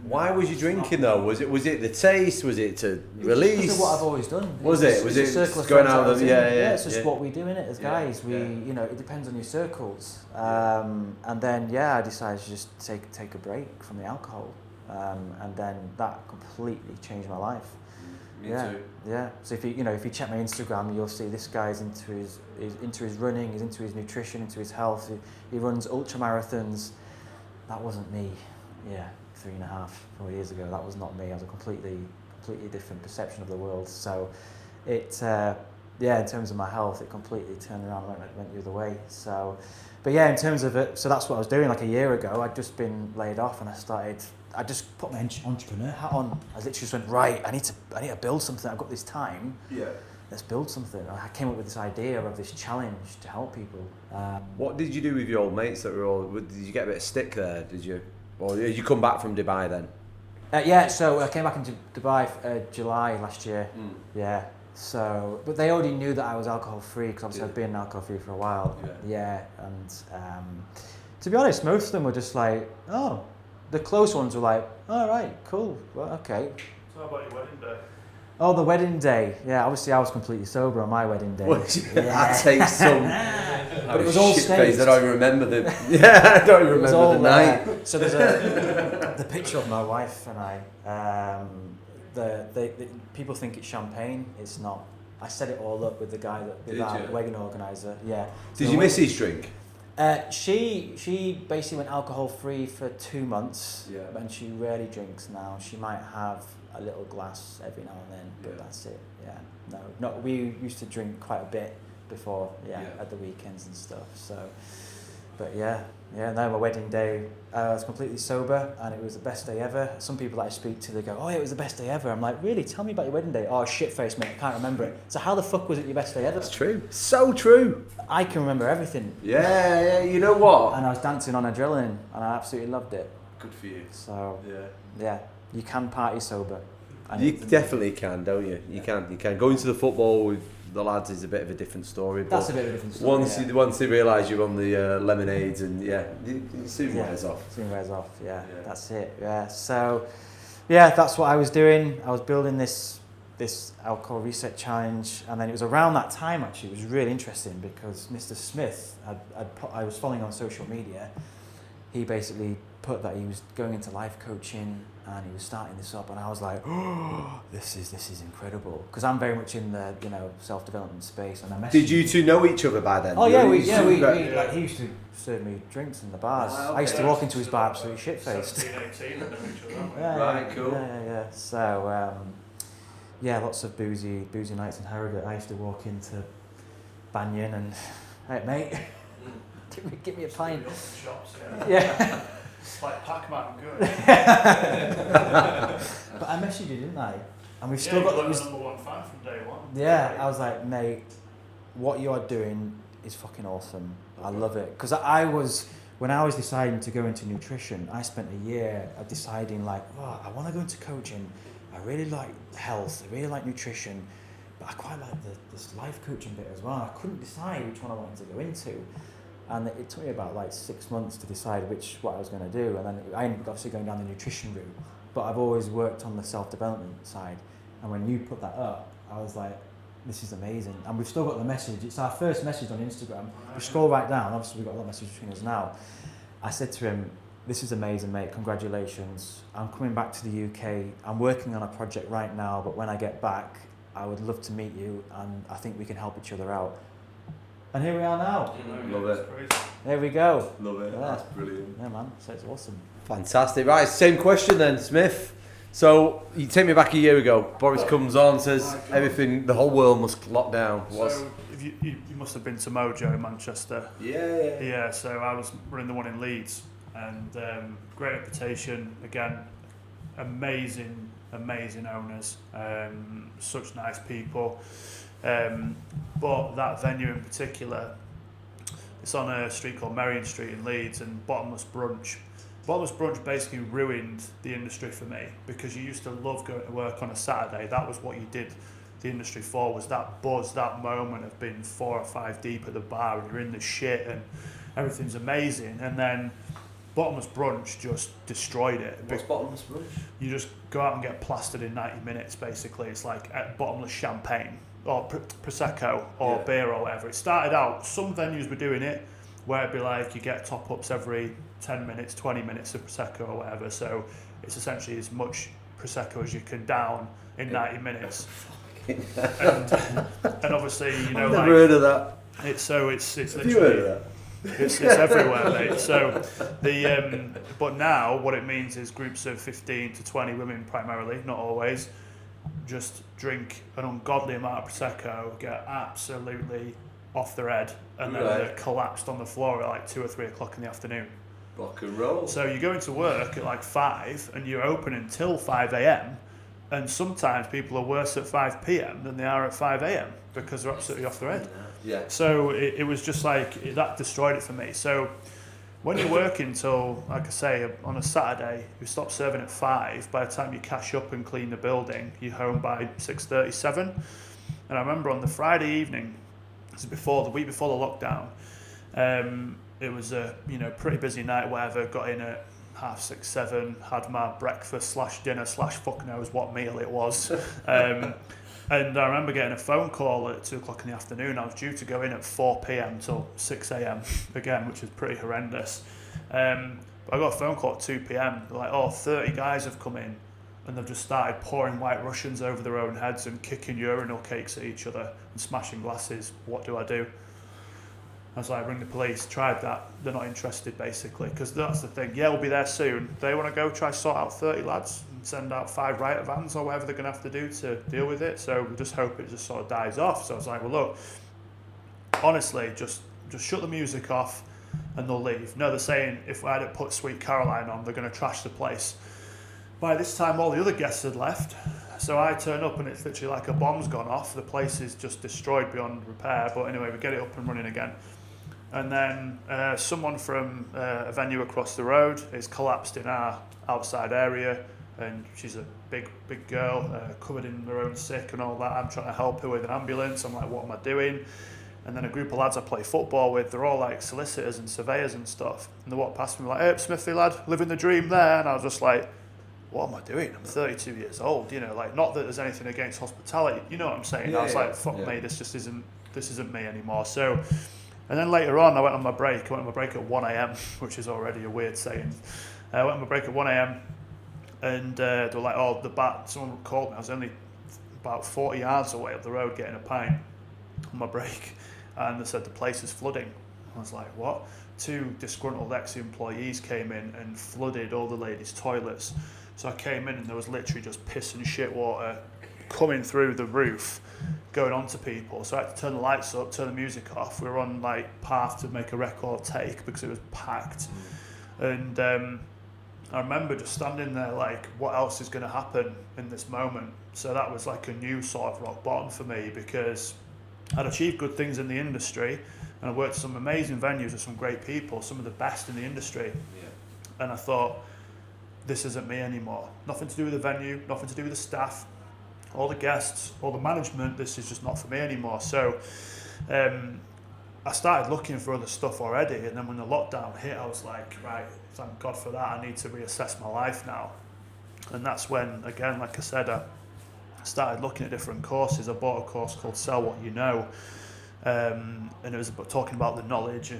Why was you drinking though? Was it the taste? Was it to release? It's what I've always done. Was It's it a circle of going friends out I was of in. yeah? It's just what we do in it as guys. We it depends on your circles. And then I decided to just take a break from the alcohol. And then that completely changed my life. Me too. Yeah. So if you check my Instagram, you'll see this guy's into his running, he's into his nutrition, into his health. He runs ultra marathons. That wasn't me. 3.5-4 years ago. That was not me. I was a completely different perception of the world. So it in terms of my health, it completely turned around and went the other way. So, but in terms of it, so that's what I was doing. Like a year ago, I'd just been laid off, and I just put my entrepreneur hat on. I literally just went, right, I need to build something. I've got this time. Yeah. Let's build something. I came up with this idea of this challenge to help people. What did you do with your old mates that were all? Did you get a bit of stick there? Did you? Or did you come back from Dubai then? So I came back into Dubai July last year. Yeah. So, but they already knew that I was alcohol free because obviously I've been alcohol free for a while. Yeah. And to be honest, most of them were just like, oh. The close ones were like, all right, cool, well, okay. So how about your wedding day? Oh, the wedding day. Yeah, obviously I was completely sober on my wedding day. That takes some. But it was all staged. I don't even remember the. I don't even remember the night. So there's the picture of my wife and I. The people think it's champagne. It's not. I set it all up with the guy with our wedding organizer. Yeah. Did you miss his drink? She basically went alcohol free for 2 months, and she rarely drinks now. She might have a little glass every now and then, but that's it. Yeah, no, we used to drink quite a bit before, at the weekends and stuff. So, but no, my wedding day, I was completely sober, and it was the best day ever. Some people that I speak to, they go, "Oh, it was the best day ever." I'm like, "Really? Tell me about your wedding day." "Oh, shit face, mate, I can't remember it." So how the fuck was it your best day ever? That's true. So true. I can remember everything. Yeah, you know what? And I was dancing on adrenaline, and I absolutely loved it. Good for you. So, you can party sober. You definitely can, don't you? You can. Going to the football with the lads is a bit of a different story. But that's a bit of a different story. Once they realise you're on the lemonades and it soon wears off. Soon wears off. Yeah, that's it. Yeah. So, that's what I was doing. I was building this alcohol reset challenge, and then it was around that time actually. It was really interesting because Mr. Smith, I was following on social media. He basically put that he was going into life coaching and he was starting this up, and I was like, oh, this is incredible, because I'm very much in the self-development space. And I messaged Did you two know each other by then? Oh yeah, we like he used to serve me drinks in the bars. I used to walk into his bar absolutely shit faced. 17, 18 and know each other. Right, cool. Yeah. So lots of boozy nights in Harrogate. I used to walk into Banyan and, hey mate, give me a pint. Shops, yeah. It's like Pac-Man, good. But I messaged you, didn't I? And we've still got the number 1 fan from day one. Yeah, I was like, mate, what you're doing is fucking awesome. I love it. Because when I was deciding to go into nutrition, I spent a year of deciding like, oh, I want to go into coaching. I really like health. I really like nutrition. But I quite like this life coaching bit as well. I couldn't decide which one I wanted to go into. And it took me about like 6 months to decide what I was going to do. And then I ended up obviously going down the nutrition route. But I've always worked on the self-development side. And when you put that up, I was like, this is amazing. And we've still got the message. It's our first message on Instagram. We scroll right down. Obviously, we've got a lot of messages between us now. I said to him, this is amazing, mate. Congratulations. I'm coming back to the UK. I'm working on a project right now. But when I get back, I would love to meet you. And I think we can help each other out. And here we are now. Love it. There we go. Love it. Yeah. That's brilliant. Yeah, man. So it's awesome. Fantastic. Right, same question then, Smith. So you take me back a year ago. Boris comes on, says everything, the whole world must lock down. So if you must have been to Mojo in Manchester. Yeah. Yeah. So I was running the one in Leeds, and great reputation. Again, amazing owners. Such nice people. But that venue in particular, it's on a street called Merrion Street in Leeds, and Bottomless Brunch basically ruined the industry for me, because you used to love going to work on a Saturday. That was what you did the industry for, was that buzz, that moment of being 4 or 5 deep at the bar and you're in the shit and everything's amazing. And then bottomless brunch just destroyed it. What's bottomless brunch? You just go out and get plastered in 90 minutes, basically. It's like bottomless champagne or Prosecco or beer or whatever. It started out, some venues were doing it, where it'd be like you get top-ups every 10 minutes, 20 minutes of Prosecco or whatever. So it's essentially as much Prosecco as you can down in 90 minutes. and obviously, you know, I've never heard of that. It's Have you heard of that? It's everywhere, mate. So but now what it means is groups of 15 to 20 women primarily, not always, just drink an ungodly amount of Prosecco, get absolutely off their head, and then they're collapsed on the floor at like 2 or 3 o'clock in the afternoon. Rock and roll. So you go into work at like 5 and you're open until 5 a.m. and sometimes people are worse at 5 p.m. than they are at 5 a.m. because they're absolutely off their head. Yeah. So it was just like, that destroyed it for me. So when you're working till, like I say, on a Saturday, you stop serving at 5, by the time you cash up and clean the building, you're home by 6:37. And I remember on the Friday evening, this is the week before the lockdown, it was a pretty busy night, whatever, got in at 6:30, 7, had my breakfast / dinner / fuck knows what meal it was. And I remember getting a phone call at 2 o'clock in the afternoon. I was due to go in at 4 p.m. till 6 a.m. again, which was pretty horrendous. But I got a phone call at 2 p.m. They're like, 30 guys have come in and they've just started pouring White Russians over their own heads and kicking urinal cakes at each other and smashing glasses. What do I do? I was like, ring the police. Tried that. They're not interested, basically, because that's the thing. Yeah, we'll be there soon. They want to go try sort out 30 lads and send out 5 riot vans or whatever they're going to have to do to deal with it. So we just hope it just sort of dies off. So I was like, well, look, honestly, just shut the music off and they'll leave. No, they're saying if I hadn't put Sweet Caroline on, they're going to trash the place. By this time, all the other guests had left. So I turn up and it's literally like a bomb's gone off. The place is just destroyed beyond repair. But anyway, we get it up and running again. And then someone from a venue across the road is collapsed in our outside area, and she's a big girl, covered in her own sick and all that. I'm trying to help her with an ambulance. I'm like, what am I doing? And then a group of lads I play football with, they're all like solicitors and surveyors and stuff. And they walk past me like, hey, Smithy lad, living the dream there. And I was just like, what am I doing? I'm 32 years old, like, not that there's anything against hospitality, you know what I'm saying? I was like, fuck me, this isn't me anymore. So. And then later on, I went on my break. I went on my break at 1 a.m, which is already a weird saying. I went on my break at 1 a.m, and they were like, someone called me. I was only about 40 yards away up the road getting a pint on my break. And they said the place is flooding. I was like, what? 2 disgruntled ex-employees came in and flooded all the ladies' toilets. So I came in and there was literally just piss and shit water coming through the roof, going on to people. So I had to turn the lights up, turn the music off. We were on like path to make a record take because it was packed. And I remember just standing there like, what else is going to happen in this moment? So that was like a new sort of rock bottom for me, because I'd achieved good things in the industry and I worked at some amazing venues with some great people, some of the best in the industry. Yeah. And I thought, this isn't me anymore. Nothing to do with the venue, nothing to do with the staff, all the guests, all the management, this is just not for me anymore. So I started looking for other stuff already, and then when the lockdown hit, I was like, right, thank God for that, I need to reassess my life now. And that's when, again, like I said, I started looking at different courses. I bought a course called Sell What You Know, and it was talking about the knowledge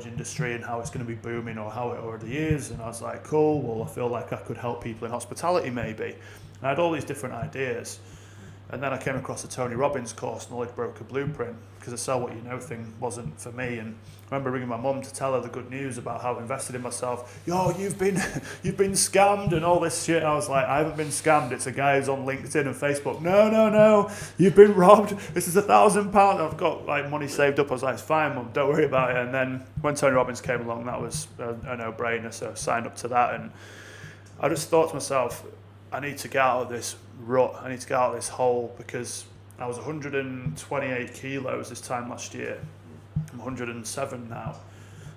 industry and how it's going to be booming, or how it already is. And I was like, cool, well, I feel like I could help people in hospitality maybe. And I had all these different ideas. And then I came across the Tony Robbins course, Knowledge Broker Blueprint, because the Sell What You Know thing wasn't for me. And I remember ringing my mum to tell her the good news about how I've invested in myself. Yo, you've been scammed and all this shit. I was like, I haven't been scammed. It's a guy who's on LinkedIn and Facebook. No, you've been robbed. This is £1,000. I've got like money saved up. I was like, it's fine, mum, don't worry about it. And then when Tony Robbins came along, that was a no-brainer. So I signed up to that, and I just thought to myself, I need to get out of this rut. I need to get out of this hole, because I was 128 kilos this time last year. I'm 107 now.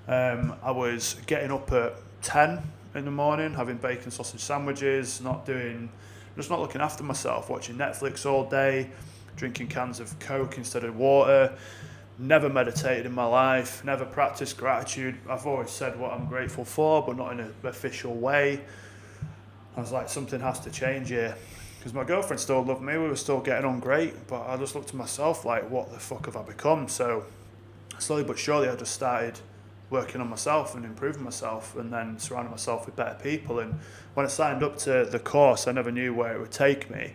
I was getting up at 10 in the morning, having bacon sausage sandwiches, just not looking after myself, watching Netflix all day, drinking cans of Coke instead of water, never meditated in my life, never practiced gratitude. I've always said what I'm grateful for, but not in an official way. I was like, something has to change here. Because my girlfriend still loved me, we were still getting on great, but I just looked at myself like, what the fuck have I become? So slowly but surely I just started working on myself and improving myself, and then surrounding myself with better people. And when I signed up to the course, I never knew where it would take me.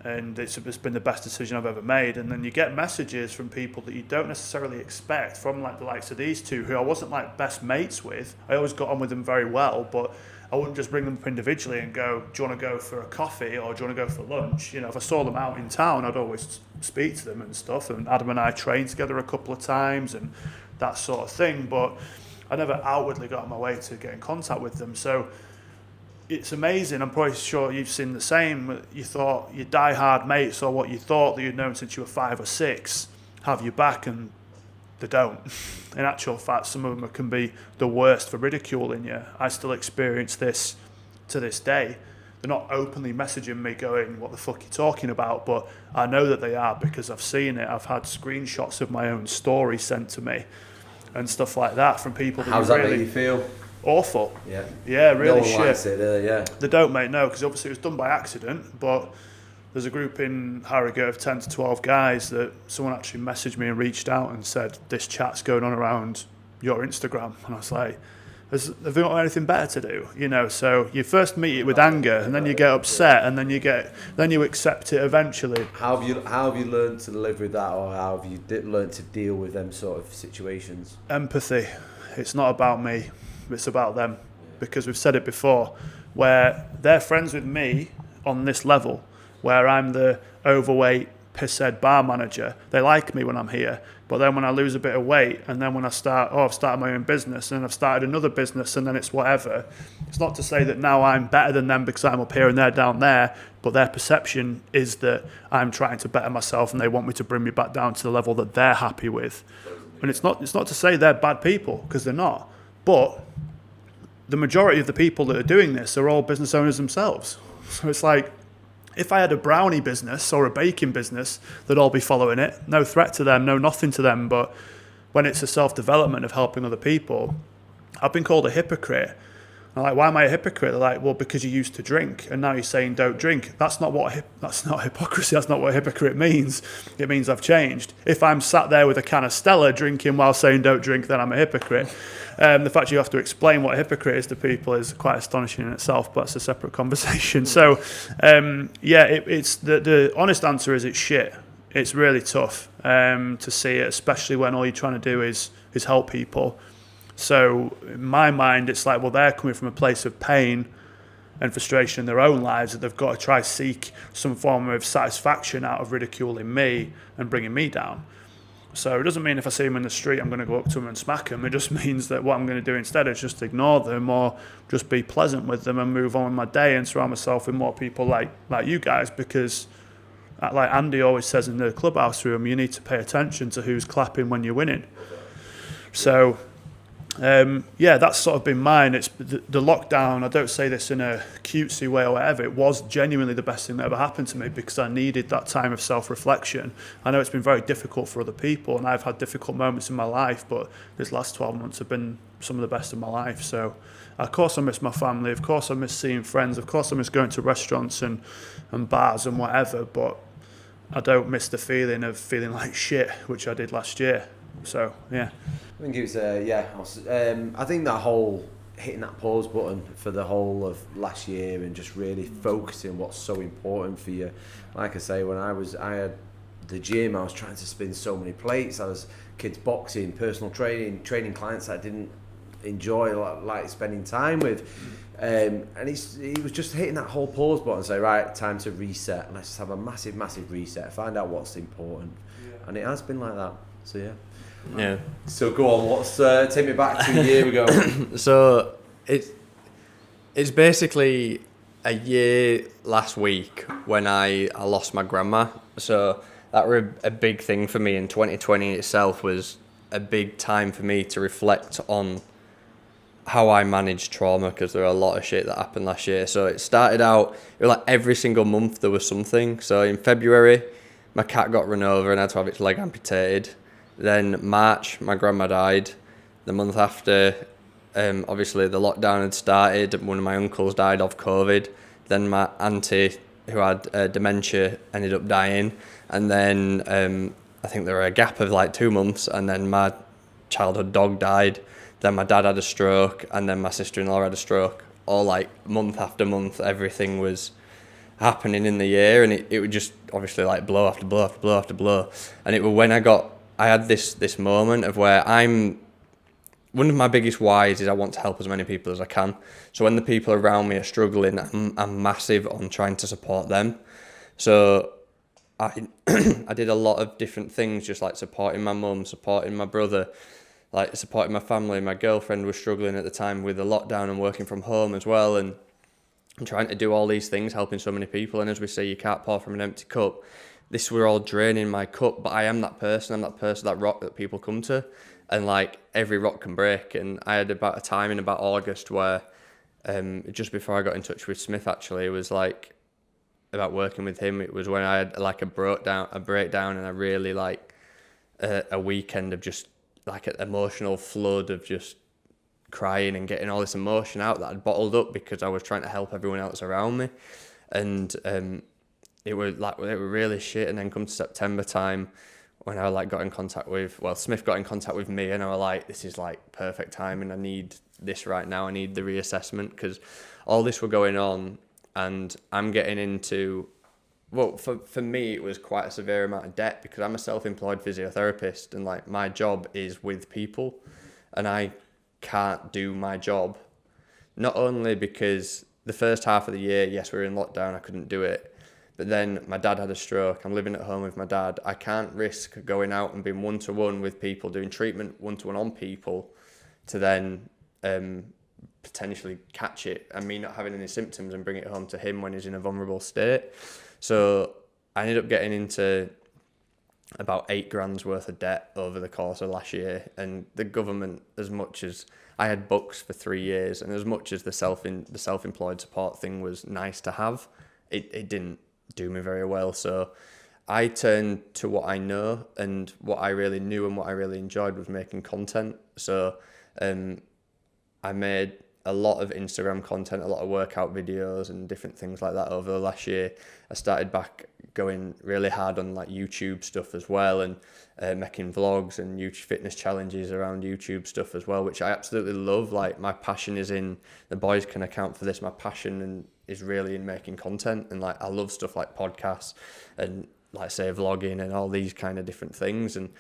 And it's been the best decision I've ever made. And then you get messages from people that you don't necessarily expect, from like the likes of these two, who I wasn't like best mates with. I always got on with them very well, but I wouldn't just bring them up individually and go, do you want to go for a coffee or do you want to go for lunch? You know, if I saw them out in town, I'd always speak to them and stuff. And Adam and I trained together a couple of times and that sort of thing. But I never outwardly got on my way to get in contact with them. So it's amazing. I'm probably sure you've seen the same. You thought your die-hard mates, or what you thought that you'd known since you were 5 or 6, have you back, and they don't. In actual fact, some of them can be the worst for ridiculing you. I still experience this to this day. They're not openly messaging me going, what the fuck are you talking about? But I know that they are, because I've seen it. I've had screenshots of my own story sent to me and stuff like that from people that How's that really make you feel? Awful. Yeah. Yeah, really no one shit. likes it, do they? Yeah. They don't, mate, no, because obviously it was done by accident, but there's a group in Harrogate of 10 to 12 guys that someone actually messaged me and reached out and said, this chat's going on around your Instagram. And I was like, have they got anything better to do? You know, so you first meet it with anger, and then you get upset, and then you accept it eventually. How have you learned to live with that, or how have you learned to deal with them sort of situations? Empathy. It's not about me, it's about them. Because we've said it before, where they're friends with me on this level, where I'm the overweight, pisshead bar manager. They like me when I'm here, but then when I lose a bit of weight, and then when I've started my own business, and I've started another business, and then it's whatever. It's not to say that now I'm better than them because I'm up here and they're down there, but their perception is that I'm trying to better myself, and they want me to bring me back down to the level that they're happy with. And it's not to say they're bad people, because they're not, but the majority of the people that are doing this are all business owners themselves. So it's like, if I had a brownie business or a baking business, they'd all be following it. No threat to them, no nothing to them. But when it's a self-development of helping other people, I've been called a hypocrite. I'm like, why am I a hypocrite? They're like, well, because you used to drink and now you're saying don't drink. That's not hypocrisy. That's not what a hypocrite means. It means I've changed. If I'm sat there with a can of Stella drinking while saying don't drink, then I'm a hypocrite. The fact you have to explain what a hypocrite is to people is quite astonishing in itself, but it's a separate conversation. So, it's the honest answer is it's shit. It's really tough to see it, especially when all you're trying to do is help people. So in my mind, it's like, well, they're coming from a place of pain and frustration in their own lives that they've got to try seek some form of satisfaction out of ridiculing me and bringing me down. So it doesn't mean if I see them in the street, I'm going to go up to them and smack them. It just means that what I'm going to do instead is just ignore them, or just be pleasant with them and move on with my day and surround myself with more people like you guys, because like Andy always says in the clubhouse room, you need to pay attention to who's clapping when you're winning. So that's sort of been mine. It's the lockdown. I don't say this in a cutesy way or whatever. It was genuinely the best thing that ever happened to me, because I needed that time of self-reflection. I know it's been very difficult for other people, and I've had difficult moments in my life, but this last 12 months have been some of the best of my life. So of course I miss my family, of course I miss seeing friends, of course I miss going to restaurants and bars and whatever, but I don't miss the feeling of feeling like shit, which I did last year. So yeah, I think it was I think that whole hitting that pause button for the whole of last year and just really focusing what's so important for you. Like I say, when I had the gym, I was trying to spin so many plates. I was kids boxing, personal training clients that I didn't enjoy like spending time with. And he was just hitting that whole pause button and say, right, time to reset. Let's just have a massive reset. Find out what's important. Yeah. And it has been like that. So yeah. Yeah. So go on. Let's take me back to a year ago. So it's basically a year last week when I lost my grandma. So that were a big thing for me, and 2020 itself was a big time for me to reflect on how I managed trauma, because there were a lot of shit that happened last year. So it started out, it was like every single month there was something. So in February, my cat got run over and I had to have its leg amputated. Then March, my grandma died. The month after, obviously the lockdown had started. One of my uncles died of COVID. Then my auntie, who had dementia, ended up dying. And then I think there were a gap of like 2 months, and then my childhood dog died. Then my dad had a stroke, and then my sister-in-law had a stroke. All like month after month, everything was happening in the year, and it would just obviously like blow after blow after blow after blow. And it was when I had this moment of where one of my biggest whys is I want to help as many people as I can. So when the people around me are struggling, I'm massive on trying to support them. So I did a lot of different things, just like supporting my mum, supporting my brother, like supporting my family. My girlfriend was struggling at the time with the lockdown and working from home as well, and I'm trying to do all these things, helping so many people. And as we say, you can't pour from an empty cup. This were all draining my cup, but I am that person. I'm that person, that rock that people come to, and like every rock can break. And I had about a time in about August where, just before I got in touch with Smith, actually, it was like about working with him. It was when I had like a breakdown, and I really like a weekend of just like an emotional flood of just crying and getting all this emotion out that I'd bottled up because I was trying to help everyone else around me. And it was really shit. And then come to September time, when I like got in contact with, Smith got in contact with me, and I was like, this is like perfect timing. I need this right now. I need the reassessment, because all this were going on, and I'm getting into, for me, it was quite a severe amount of debt, because I'm a self-employed physiotherapist, and like my job is with people, and I can't do my job. Not only because the first half of the year, yes, we were in lockdown, I couldn't do it, but then my dad had a stroke. I'm living at home with my dad. I can't risk going out and being one-to-one with people, doing treatment one-to-one on people, to then potentially catch it, and me not having any symptoms and bring it home to him when he's in a vulnerable state. So I ended up getting into about 8 grand's worth of debt over the course of last year. And the government, as much as I had books for 3 years, and as much as the self-employed support thing was nice to have, it didn't do me very well. So I turned to what I know, and what I really knew and what I really enjoyed was making content. So I made a lot of Instagram content, a lot of workout videos and different things like that over the last year. I started back going really hard on like YouTube stuff as well, and making vlogs and YouTube fitness challenges around YouTube stuff as well, which I absolutely love. Like my passion is in, the boys can account for this, my passion is really in making content. And like I love stuff like podcasts and like say vlogging and all these kind of different things. And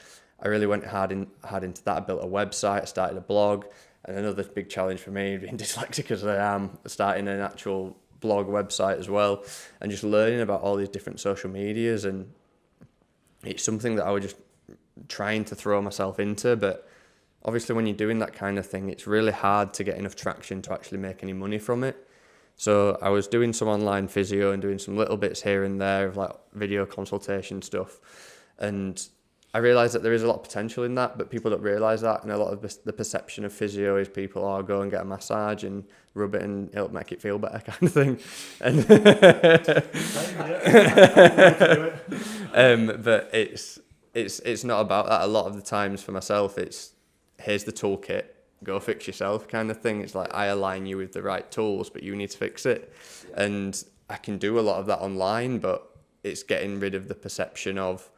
I really went hard into that. I built a website, I started a blog. And another big challenge for me, being dyslexic as I am, starting an actual blog website as well, and just learning about all these different social medias. And it's something that I was just trying to throw myself into, but obviously when you're doing that kind of thing, it's really hard to get enough traction to actually make any money from it. So I was doing some online physio and doing some little bits here and there of like video consultation stuff, and I realised that there is a lot of potential in that, but people don't realise that. And a lot of the perception of physio is people, go and get a massage and rub it and it'll make it feel better, kind of thing. And but it's not about that. A lot of the times for myself, it's here's the toolkit, go fix yourself kind of thing. It's like I align you with the right tools, but you need to fix it. And I can do a lot of that online, but it's getting rid of the perception of,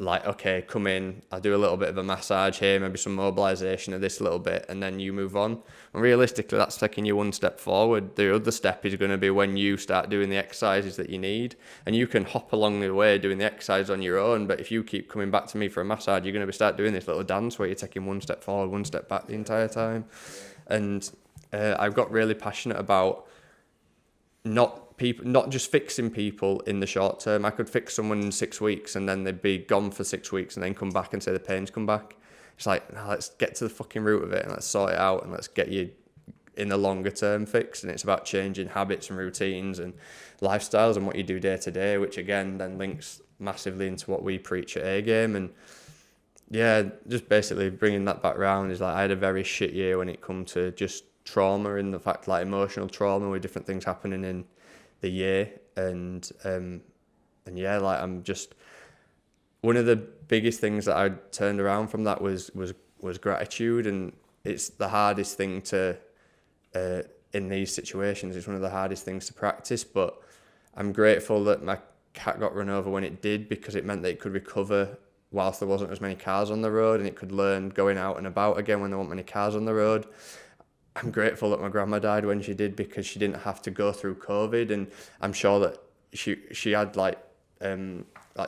like, okay, come in, I'll do a little bit of a massage here, maybe some mobilisation of this little bit, and then you move on. And realistically, that's taking you one step forward. The other step is going to be when you start doing the exercises that you need. And you can hop along the way doing the exercise on your own, but if you keep coming back to me for a massage, you're going to start doing this little dance where you're taking one step forward, one step back the entire time. And I've got really passionate about not just fixing people in the short term. I could fix someone in 6 weeks and then they'd be gone for 6 weeks and then come back and say the pain's come back. It's like, no, let's get to the fucking root of it and let's sort it out and let's get you in the longer term fix. And it's about changing habits and routines and lifestyles and what you do day to day, which again then links massively into what we preach at A-Game. And yeah, just basically bringing that back round is like, I had a very shit year when it come to just trauma, and the fact like emotional trauma with different things happening in the year. And yeah, like one of the biggest things that I turned around from that was gratitude, and it's the hardest thing to in these situations. It's one of the hardest things to practice, but I'm grateful that my cat got run over when it did, because it meant that it could recover whilst there wasn't as many cars on the road, and it could learn going out and about again when there weren't many cars on the road. I'm grateful that my grandma died when she did, because she didn't have to go through COVID, and I'm sure that she had like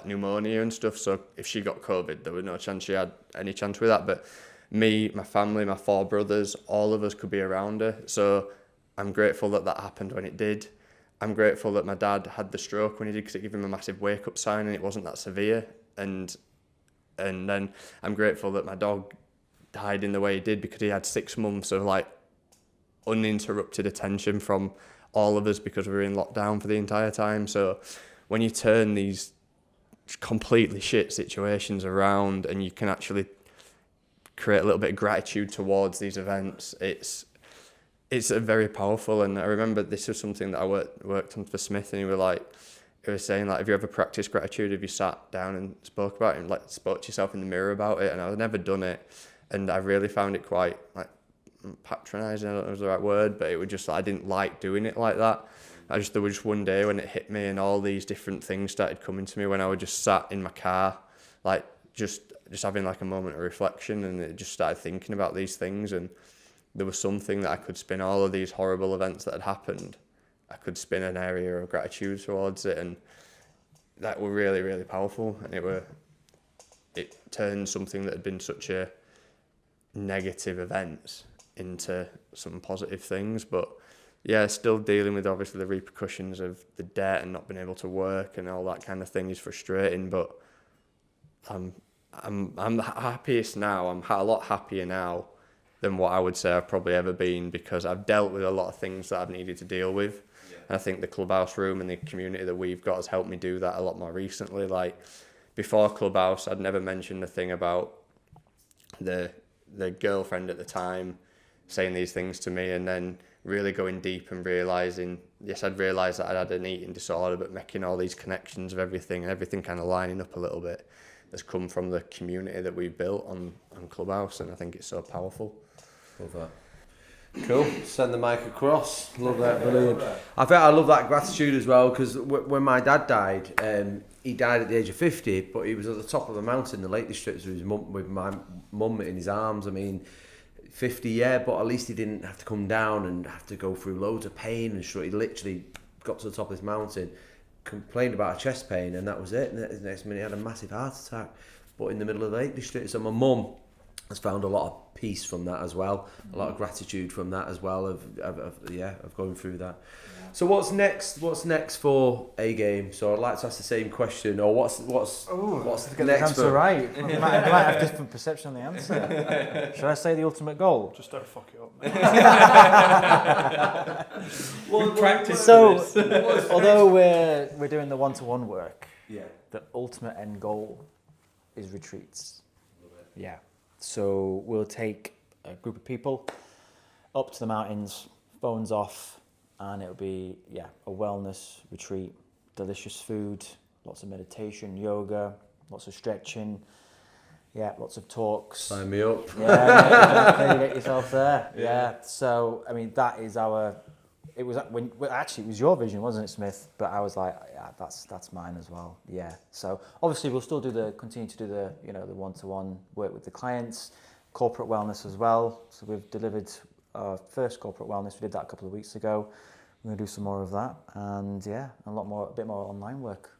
pneumonia and stuff, so if she got COVID there was no chance she had any chance with that. But me, my family, my 4 brothers, all of us could be around her, so I'm grateful that happened when it did. I'm grateful that my dad had the stroke when he did, because it gave him a massive wake-up sign and it wasn't that severe. And then I'm grateful that my dog died in the way he did, because he had 6 months of like uninterrupted attention from all of us, because we were in lockdown for the entire time. So when you turn these completely shit situations around and you can actually create a little bit of gratitude towards these events, it's very powerful. And I remember this was something that I worked on for Smith, and he was saying, like, have you ever practiced gratitude? Have you sat down and spoke about it and like spoke to yourself in the mirror about it? And I've never done it, and I really found it quite like patronising. I don't know if it was the right word, but it was just I didn't like doing it like that. There was just one day when it hit me, and all these different things started coming to me when I was just sat in my car, like just having like a moment of reflection, and it just started thinking about these things. And there was something that I could spin all of these horrible events that had happened. I could spin an area of gratitude towards it, and that were really, really powerful. And it turned something that had been such a negative events into some positive things. But yeah, still dealing with obviously the repercussions of the debt and not being able to work and all that kind of thing is frustrating. But I'm happiest now. I'm a lot happier now than what I would say I've probably ever been, because I've dealt with a lot of things that I've needed to deal with. Yeah. And I think the clubhouse room and the community that we've got has helped me do that a lot more recently. Like before clubhouse, I'd never mentioned the thing about the girlfriend at the time saying these things to me, and then really going deep and realising, yes, I'd realised that I'd had an eating disorder, but making all these connections of everything and everything kind of lining up a little bit has come from the community that we've built on Clubhouse, and I think it's so powerful. Love that. Cool. Send the mic across. Love that. Brilliant. I think I love that gratitude as well, because when my dad died, he died at the age of 50, but he was at the top of the mountain, the Lake District, with my mum in his arms. I mean, 50, yeah, but at least he didn't have to come down and have to go through loads of pain and shit. He literally got to the top of this mountain, complained about a chest pain, and that was it. And the next minute he had a massive heart attack, but in the middle of the Lake District. So my mum has found a lot of peace from that as well, a lot of gratitude from that as well, of going through that. Yeah. So what's next for A Game? So I'd like to ask the same question, or what's next? The answer right. I might have different perception on the answer. Should I say the ultimate goal? Just don't fuck it up, mate. Practice. So, although we're doing the one-to-one work, the ultimate end goal is retreats. Yeah. So we'll take a group of people up to the mountains, phones off, and it'll be a wellness retreat, delicious food, lots of meditation, yoga, lots of stretching, lots of talks. Sign me up. Yeah, get yourself there. Yeah. So I mean, that is our. It was actually it was your vision, wasn't it, Smith? But I was like, that's mine as well. Yeah. So obviously we'll still continue to do the the one-to-one work with the clients, corporate wellness as well. So we've delivered our first corporate wellness. We did that a couple of weeks ago. We're gonna do some more of that, and a bit more online work.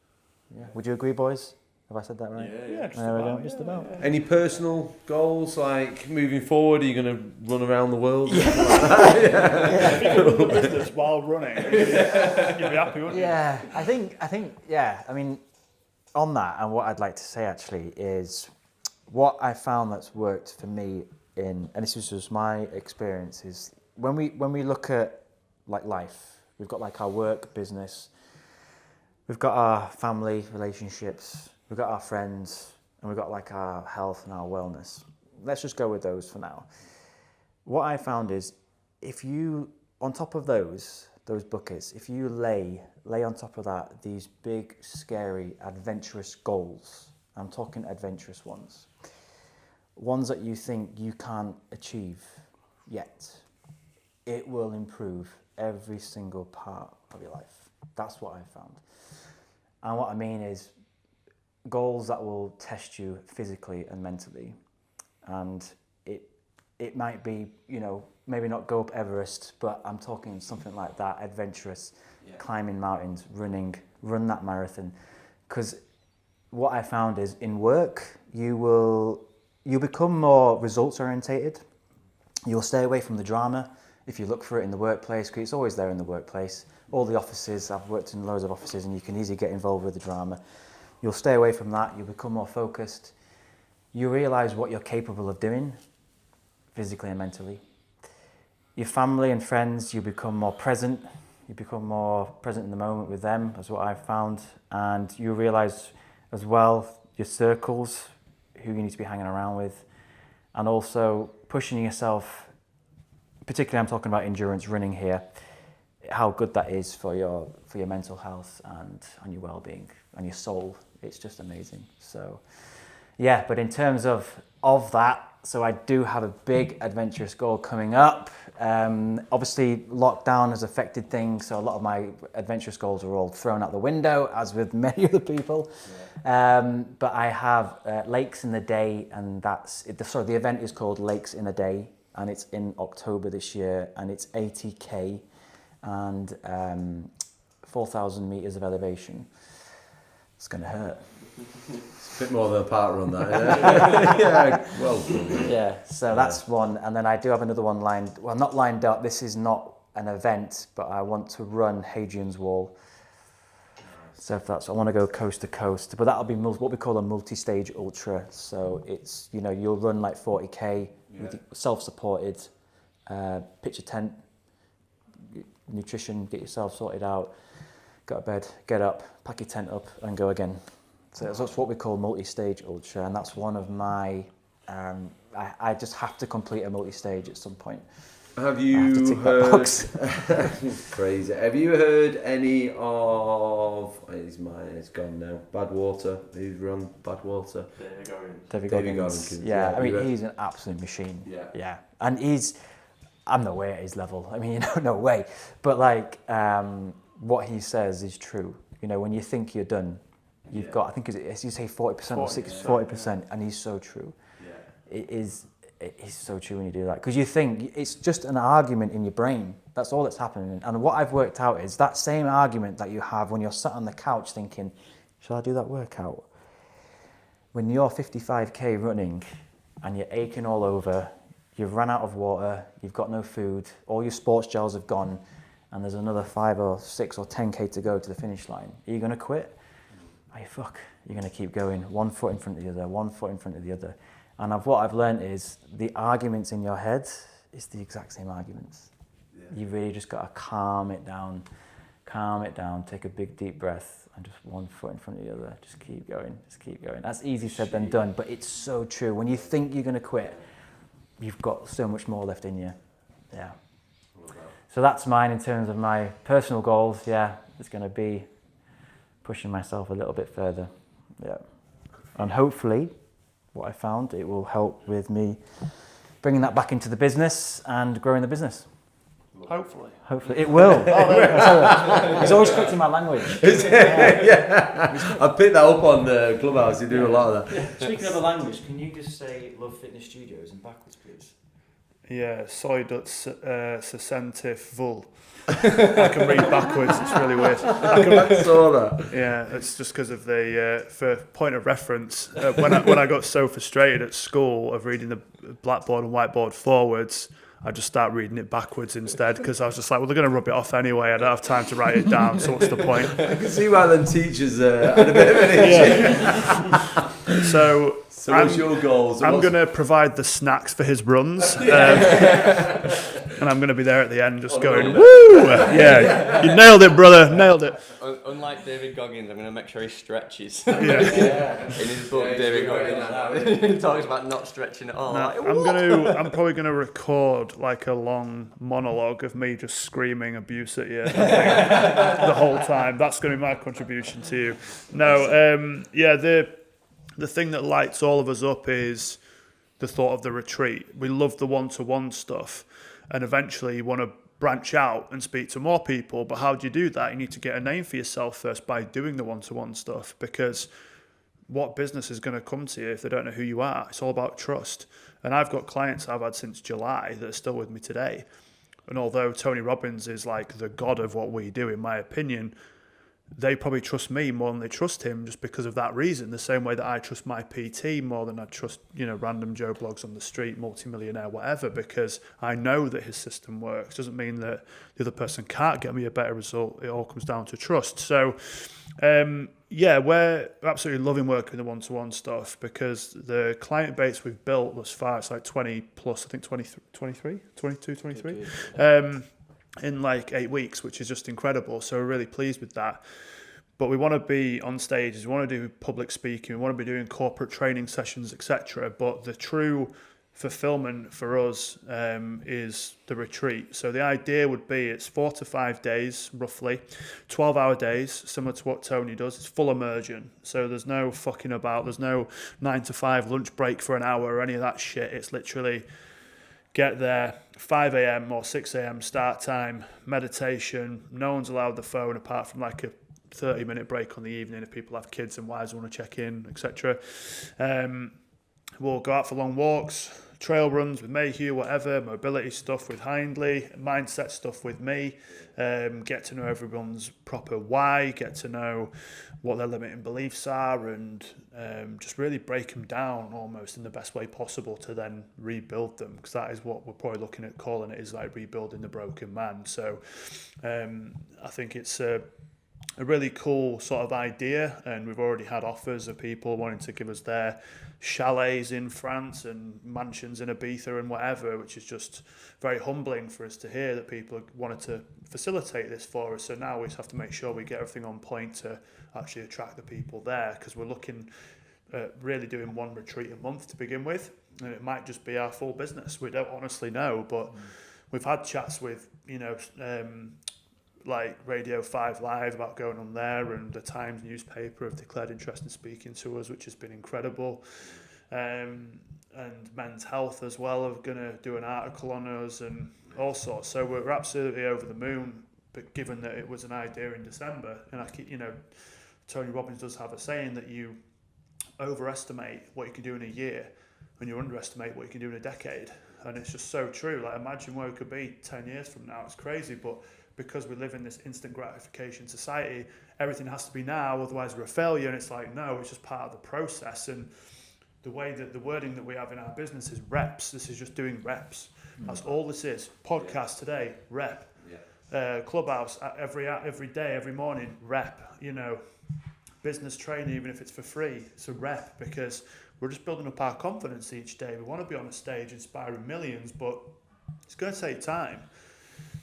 Yeah. Would you agree, boys? Have I said that right? Yeah, just about. Any personal goals, like moving forward? Are you going to run around the world? If you can run the business while running, you'd be happy, wouldn't you? Yeah, I think. I mean, on that, and what I'd like to say actually is what I found that's worked for me and this is just my experience, is when we look at like life, we've got like our work, business, we've got our family relationships, we've got our friends, and we've got like our health and our wellness. Let's just go with those for now. What I found is if you, on top of those buckets, if you lay on top of that these big, scary, adventurous goals, I'm talking adventurous ones. Ones that you think you can't achieve yet. It will improve every single part of your life. That's what I've found. And what I mean is goals that will test you physically and mentally. And it might be, maybe not go up Everest, but I'm talking something like that, adventurous, climbing mountains, run that marathon. Because what I found is in work, you'll become more results orientated. You'll stay away from the drama if you look for it in the workplace, because it's always there in the workplace. All the offices, I've worked in loads of offices, and you can easily get involved with the drama. You'll stay away from that, you'll become more focused. You realise what you're capable of doing, physically and mentally. Your family and friends, you become more present. You become more present in the moment with them, that's what I've found. And you realise as well your circles, who you need to be hanging around with. And also pushing yourself, particularly I'm talking about endurance running here, how good that is for your mental health and your well-being and your soul. It's just amazing. So yeah, but in terms of that, so I do have a big adventurous goal coming up. Obviously lockdown has affected things, so a lot of my adventurous goals are all thrown out the window, as with many other people. But I have Lakes in the Day, and the event is called Lakes in a Day, and it's in October this year, and it's 80k and 4,000 meters of elevation. It's going to hurt. It's a bit more of a park run, that. Yeah, yeah, well done. Yeah, so that's one, and then I do have another one not lined up. This is not an event, but I want to run Hadrian's Wall. So I want to go coast to coast, but that'll be what we call a multi-stage ultra. So it's, you'll run like 40k, self-supported, pitch a tent, nutrition, get yourself sorted out, go to bed, get up, pack your tent up and go again. So that's what we call multi-stage ultra, and that's one of my, I just have to complete a multi-stage at some point. Have you heard, crazy, have you heard any of, it's gone now, Badwater, who's run Badwater? David Goggins. Yeah, I mean, he's an absolute machine. Yeah. And I'm no way at his level. I mean, no way. But what he says is true. When you think you're done, you've got, I think, as you say, 40% or 40%, and he's so true. Yeah. It's so true when you do that, because you think it's just an argument in your brain. That's all that's happening. And what I've worked out is that same argument that you have when you're sat on the couch thinking, shall I do that workout? When you're 55k running and you're aching all over, you've run out of water, you've got no food, all your sports gels have gone, and there's another 5 or 6 or 10k to go to the finish line. Are you going to quit? You're going to keep going, one foot in front of the other, one foot in front of the other. And what I've learned is the arguments in your head is the exact same arguments. Yeah. You really just got to calm it down, take a big deep breath, and just one foot in front of the other. Just keep going. That's easy said than done, but it's so true. When you think you're going to quit, you've got so much more left in you. Yeah. So that's mine in terms of my personal goals. Yeah, it's going to be pushing myself a little bit further. Yeah. And hopefully, what I found, it will help with me bringing that back into the business and growing the business. Hopefully it will. He's always correcting my language. Yeah. I picked that up on the Clubhouse. You do a lot of that. Yeah. Speaking of a language, can you just say Luv Fitness Studios and backwards, please? Yeah, soy dot sesentif vul. I can read backwards, it's really weird. I saw that. Yeah, it's just because of the, for point of reference, when I got so frustrated at school of reading the blackboard and whiteboard forwards, I just start reading it backwards instead, because I was just like, well, they're going to rub it off anyway, I don't have time to write it down, so what's the point? I can see why them teachers had a bit of an issue. So what's your goals? I'm going to provide the snacks for his runs. And I'm going to be there at the end just going, woo! Yeah, you nailed it, brother, nailed it. Unlike David Goggins, I'm going to make sure he stretches. Yeah. In his book, David Goggins, he talks about not stretching at all. I'm probably going to record like a long monologue of me just screaming abuse at you the whole time. That's going to be my contribution to you. No, the thing that lights all of us up is the thought of the retreat. We love the one-to-one stuff, and eventually you want to branch out and speak to more people. But how do you do that? You need to get a name for yourself first by doing the one-to-one stuff, because what business is going to come to you if they don't know who you are? It's all about trust. And I've got clients I've had since July that are still with me today. And although Tony Robbins is like the god of what we do, in my opinion, they probably trust me more than they trust him, just because of that reason. The same way that I trust my PT more than I trust, random Joe Blogs on the street, multimillionaire, whatever, because I know that his system works. Doesn't mean that the other person can't get me a better result. It all comes down to trust. So, we're absolutely loving working the one-to-one stuff, because the client base we've built thus far, it's like 20 plus, I think 23, in like 8 weeks, which is just incredible. So we're really pleased with that. But we want to be on stages, we want to do public speaking, we want to be doing corporate training sessions, etc. But the true fulfillment for us is the retreat. So the idea would be it's 4 to 5 days, roughly, 12-hour days, similar to what Tony does. It's full immersion. So there's no fucking about, there's no 9 to 5 lunch break for an hour or any of that shit. It's literally get there, 5 a.m. or 6 a.m. start time, meditation. No one's allowed the phone apart from like a 30-minute break on the evening if people have kids and wives want to check in, etc. We'll go out for long walks, trail runs with Mayhew, whatever, mobility stuff with Hindley, mindset stuff with me, get to know everyone's proper why, get to know what their limiting beliefs are, and just really break them down almost in the best way possible to then rebuild them, because that is what we're probably looking at calling it, is like rebuilding the broken man. So I think it's a really cool sort of idea, and we've already had offers of people wanting to give us their chalets in France and mansions in Ibiza and whatever, which is just very humbling for us to hear that people wanted to facilitate this for us. So now we just have to make sure we get everything on point to actually attract the people there, because we're looking at really doing one retreat a month to begin with, and it might just be our full business. We don't honestly know, but we've had chats with like Radio 5 Live about going on there, and the Times newspaper have declared interest in speaking to us, which has been incredible. And Men's Health as well are going to do an article on us and all sorts. So we're absolutely over the moon, but given that it was an idea in December, and Tony Robbins does have a saying that you overestimate what you can do in a year and you underestimate what you can do in a decade. And it's just so true. Like, imagine where we could be 10 years from now. It's crazy, but because we live in this instant gratification society, everything has to be now, otherwise we're a failure. And it's like, no, it's just part of the process. And the way that the wording that we have in our business is reps. This is just doing reps. That's all this is. Podcast today, rep. Clubhouse every day, every morning, rep. Business training, even if it's for free, it's a rep, because we're just building up our confidence each day. We want to be on a stage inspiring millions, but it's going to take time.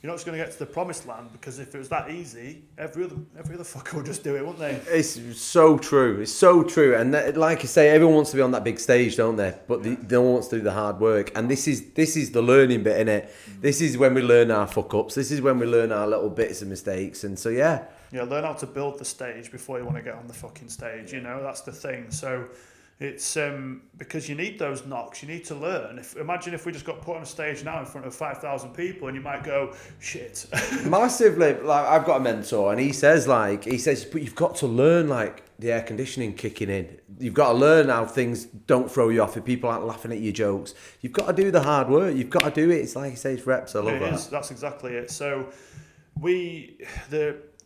You're not just going to get to the promised land, because if it was that easy, every other fucker would just do it, wouldn't they? It's so true. It's so true. And like I say, everyone wants to be on that big stage, don't they? But they don't want to do the hard work. And this is the learning bit, innit? This is when we learn our fuck ups. This is when we learn our little bits of mistakes. And so, yeah. Yeah, learn how to build the stage before you want to get on the fucking stage. That's the thing. So it's because you need those knocks. You need to learn. Imagine if we just got put on a stage now in front of 5,000 people, and you might go, shit. Massively. Like, I've got a mentor, and he says, but you've got to learn, like, the air conditioning kicking in. You've got to learn how things don't throw you off if people aren't laughing at your jokes. You've got to do the hard work. You've got to do it. It's like you say, it's reps. I love that. That's exactly it. So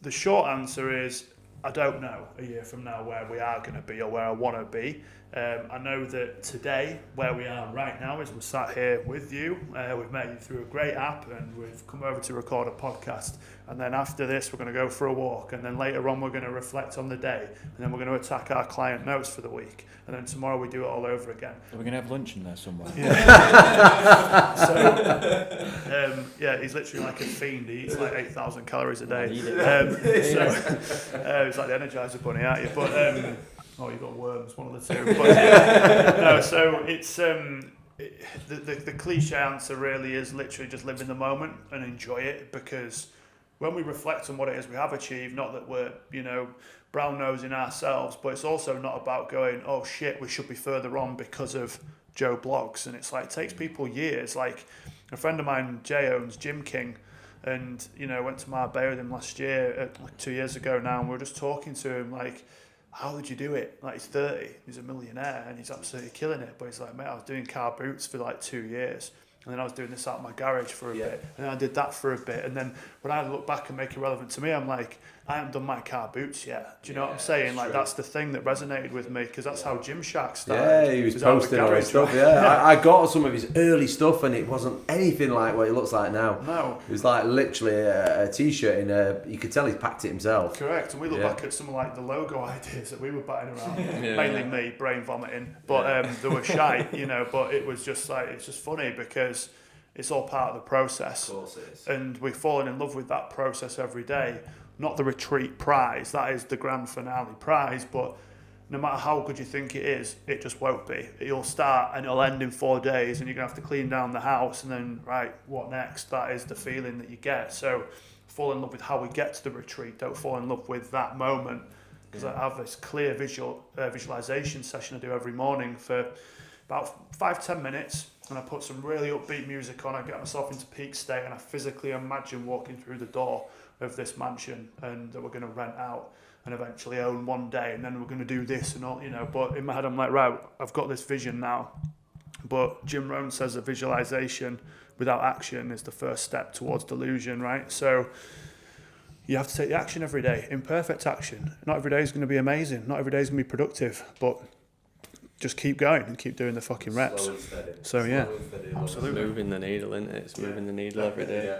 the short answer is, I don't know a year from now where we are going to be or where I want to be. I know that today, where we are right now, is we're sat here with you. We've met you through a great app, and we've come over to record a podcast. And then after this, we're going to go for a walk. And then later on, we're going to reflect on the day. And then we're going to attack our client notes for the week. And then tomorrow, we do it all over again. Are we going to have lunch in there somewhere? Yeah. He's literally like a fiend. He eats like 8,000 calories a day. He's like the Energizer Bunny, aren't you? But you've got worms, one of the two. But so it's the cliche answer really is literally just live in the moment and enjoy it, because when we reflect on what it is we have achieved, not that we're brown nosing ourselves, but it's also not about going, oh shit, we should be further on because of Joe Blogs. And it's like, it takes people years. Like a friend of mine, Jay, owns Gym King, and went to Marbella with him last year, like 2 years ago now, and we were just talking to him like, how did you do it? Like, he's 30, he's a millionaire, and he's absolutely killing it. But he's like, mate, I was doing car boots for like 2 years. And then I was doing this out of my garage for a bit. And then I did that for a bit. And then when I look back and make it relevant to me, I'm like, I haven't done my car boots yet. Do you know what I'm saying? Like, that's the thing that resonated with me, because that's how Gymshark started. Yeah, he was posting all his stuff. Yeah, I got some of his early stuff, and it wasn't anything like what it looks like now. No. It was like literally a t-shirt in a. You could tell he packed it himself. Correct. And we look back at some of like the logo ideas that we were batting around. Mainly me, brain vomiting. But they were shite, But it was just like, it's just funny because it's all part of the process. Of course it is. And we've fallen in love with that process every day. Not the retreat prize, that is the grand finale prize, but no matter how good you think it is, it just won't be. It'll start and it'll end in 4 days, and you're going to have to clean down the house, and then, right, what next? That is the feeling that you get. So fall in love with how we get to the retreat, don't fall in love with that moment. Because I have this clear visualization session I do every morning for about 5-10 minutes, and I put some really upbeat music on. I get myself into peak state, and I physically imagine walking through the door of this mansion and that we're going to rent out and eventually own one day, and then we're going to do this and all, But in my head, I'm like, right, I've got this vision now. But Jim Rohn says a visualization without action is the first step towards delusion, right? So you have to take the action every day, imperfect action. Not every day is going to be amazing. Not every day is going to be productive, but just keep going and keep doing the fucking reps. Slow and steady. So yeah, Absolutely. Moving the needle, isn't it? It's moving the needle every day.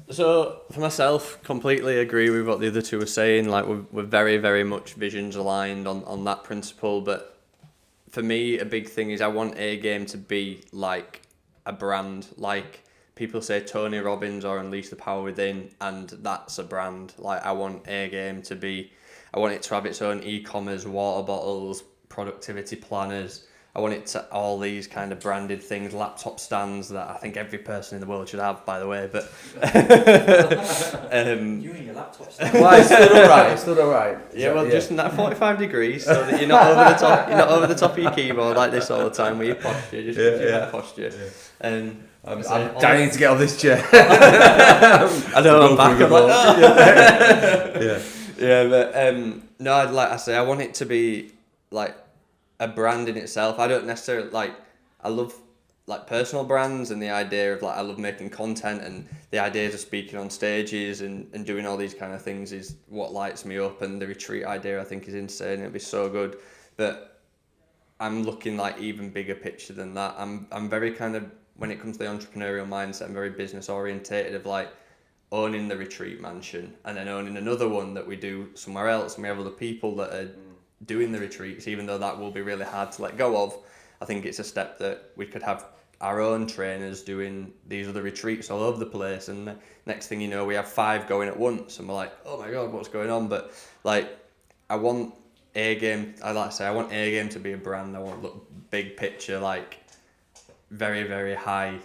So for myself, completely agree with what the other two were saying. Like we're very, very much visions aligned on that principle. But for me, a big thing is I want A Game to be like a brand. Like people say Tony Robbins or Unleash the Power Within, and that's a brand. Like I want A Game to be, I want it to have its own e-commerce, water bottles, productivity planners. I want it to all these kind of branded things, laptop stands that I think every person in the world should have, by the way. But you and your laptop stand. Well, it's still all right. Yeah, well, just in that 45 degrees, so that you're not over the top. You're not over the top of your keyboard like this all the time with your posture. Just keep that posture. I'm dying to get off this chair. I know I'm back. I'm like, but no, like I say, I want it to be like a brand in itself. I don't necessarily I love like personal brands and the idea of I love making content, and the ideas of speaking on stages and doing all these kind of things is what lights me up. And the retreat idea I think is insane. It'll be so good. But I'm looking even bigger picture than that. I'm very kind of, when it comes to the entrepreneurial mindset, I'm very business orientated of owning the retreat mansion and then owning another one that we do somewhere else, and we have other people that are doing the retreats, even though that will be really hard to let go of. I think it's a step that we could have our own trainers doing these other retreats all over the place, and next thing you know we have 5 going at once, and we're like, oh my god, what's going on? But I want A Game, I want A Game to be a brand. I want to look big picture, very, very high.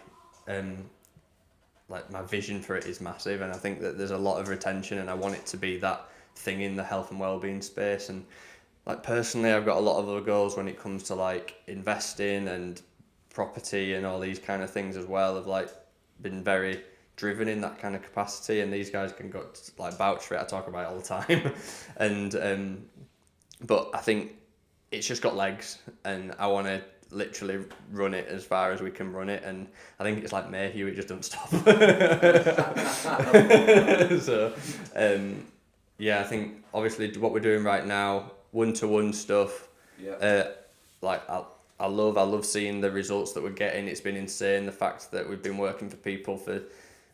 My vision for it is massive, and I think that there's a lot of retention, and I want it to be that thing in the health and well-being space. And personally, I've got a lot of other goals when it comes to investing and property and all these kind of things as well. I've been very driven in that kind of capacity, and these guys can go vouch for it. I talk about it all the time. And but I think it's just got legs, and I want to literally run it as far as we can run it. And I think it's like Mayhew, it just doesn't stop. So I think obviously what we're doing right now, one-to-one stuff. I love seeing the results that we're getting. It's been insane, the fact that we've been working for people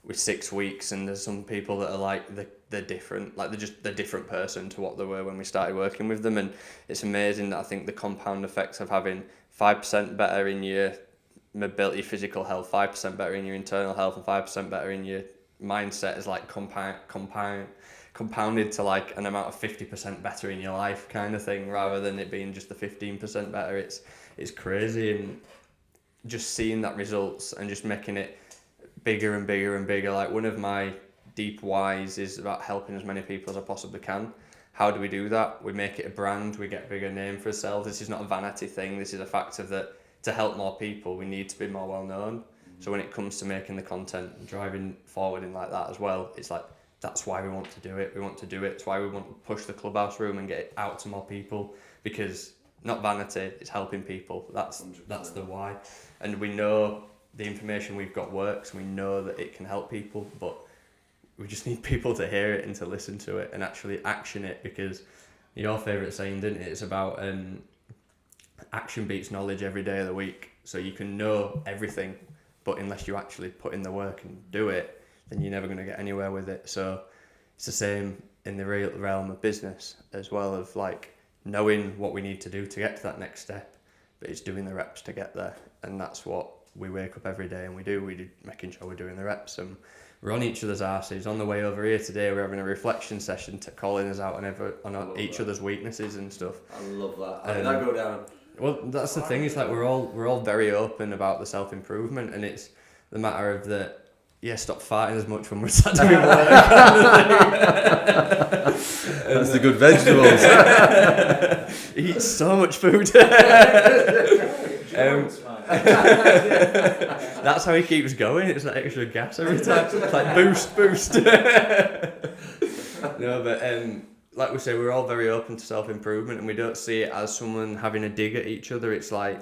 with 6 weeks, and there's some people that are they're different, they're different person to what they were when we started working with them. And it's amazing that I think the compound effects of having 5% better in your mobility, physical health, 5% better in your internal health, and 5% better in your mindset is compounded to an amount of 50% better in your life kind of thing, rather than it being just the 15% better. It's crazy, and just seeing that results and just making it bigger and bigger and bigger. One of my deep whys is about helping as many people as I possibly can. How do we do that? We make it a brand, we get a bigger name for ourselves. This is not a vanity thing, this is a fact of that to help more people, we need to be more well known. So when it comes to making the content and driving forward in like that as well, it's like, that's why we want to do it. We want to do it. It's why we want to push the clubhouse room and get it out to more people, because not vanity, it's helping people. That's the why. And we know the information we've got works. We know that it can help people, but we just need people to hear it and to listen to it and actually action it, because your favourite saying, didn't it? It's about action beats knowledge every day of the week. So you can know everything, but unless you actually put in the work and do it, then you're never going to get anywhere with it. So it's the same in the real realm of business as well, of like knowing what we need to do to get to that next step, but it's doing the reps to get there. And that's what we wake up every day and we do making sure we're doing the reps, and we're on each other's arses. On the way over here today, we're having a reflection session to calling us out on each other's weaknesses and stuff. I love that. How did that go down? Well, that's the thing. It's like we're all very open about the self improvement, and it's the matter of that. Yeah, stop farting as much when we're sat doing work. That's the good vegetables. He eats so much food. That's how he keeps going. It's like extra gas every time. It's like boost. No, but like we say, we're all very open to self-improvement, and we don't see it as someone having a dig at each other. It's like,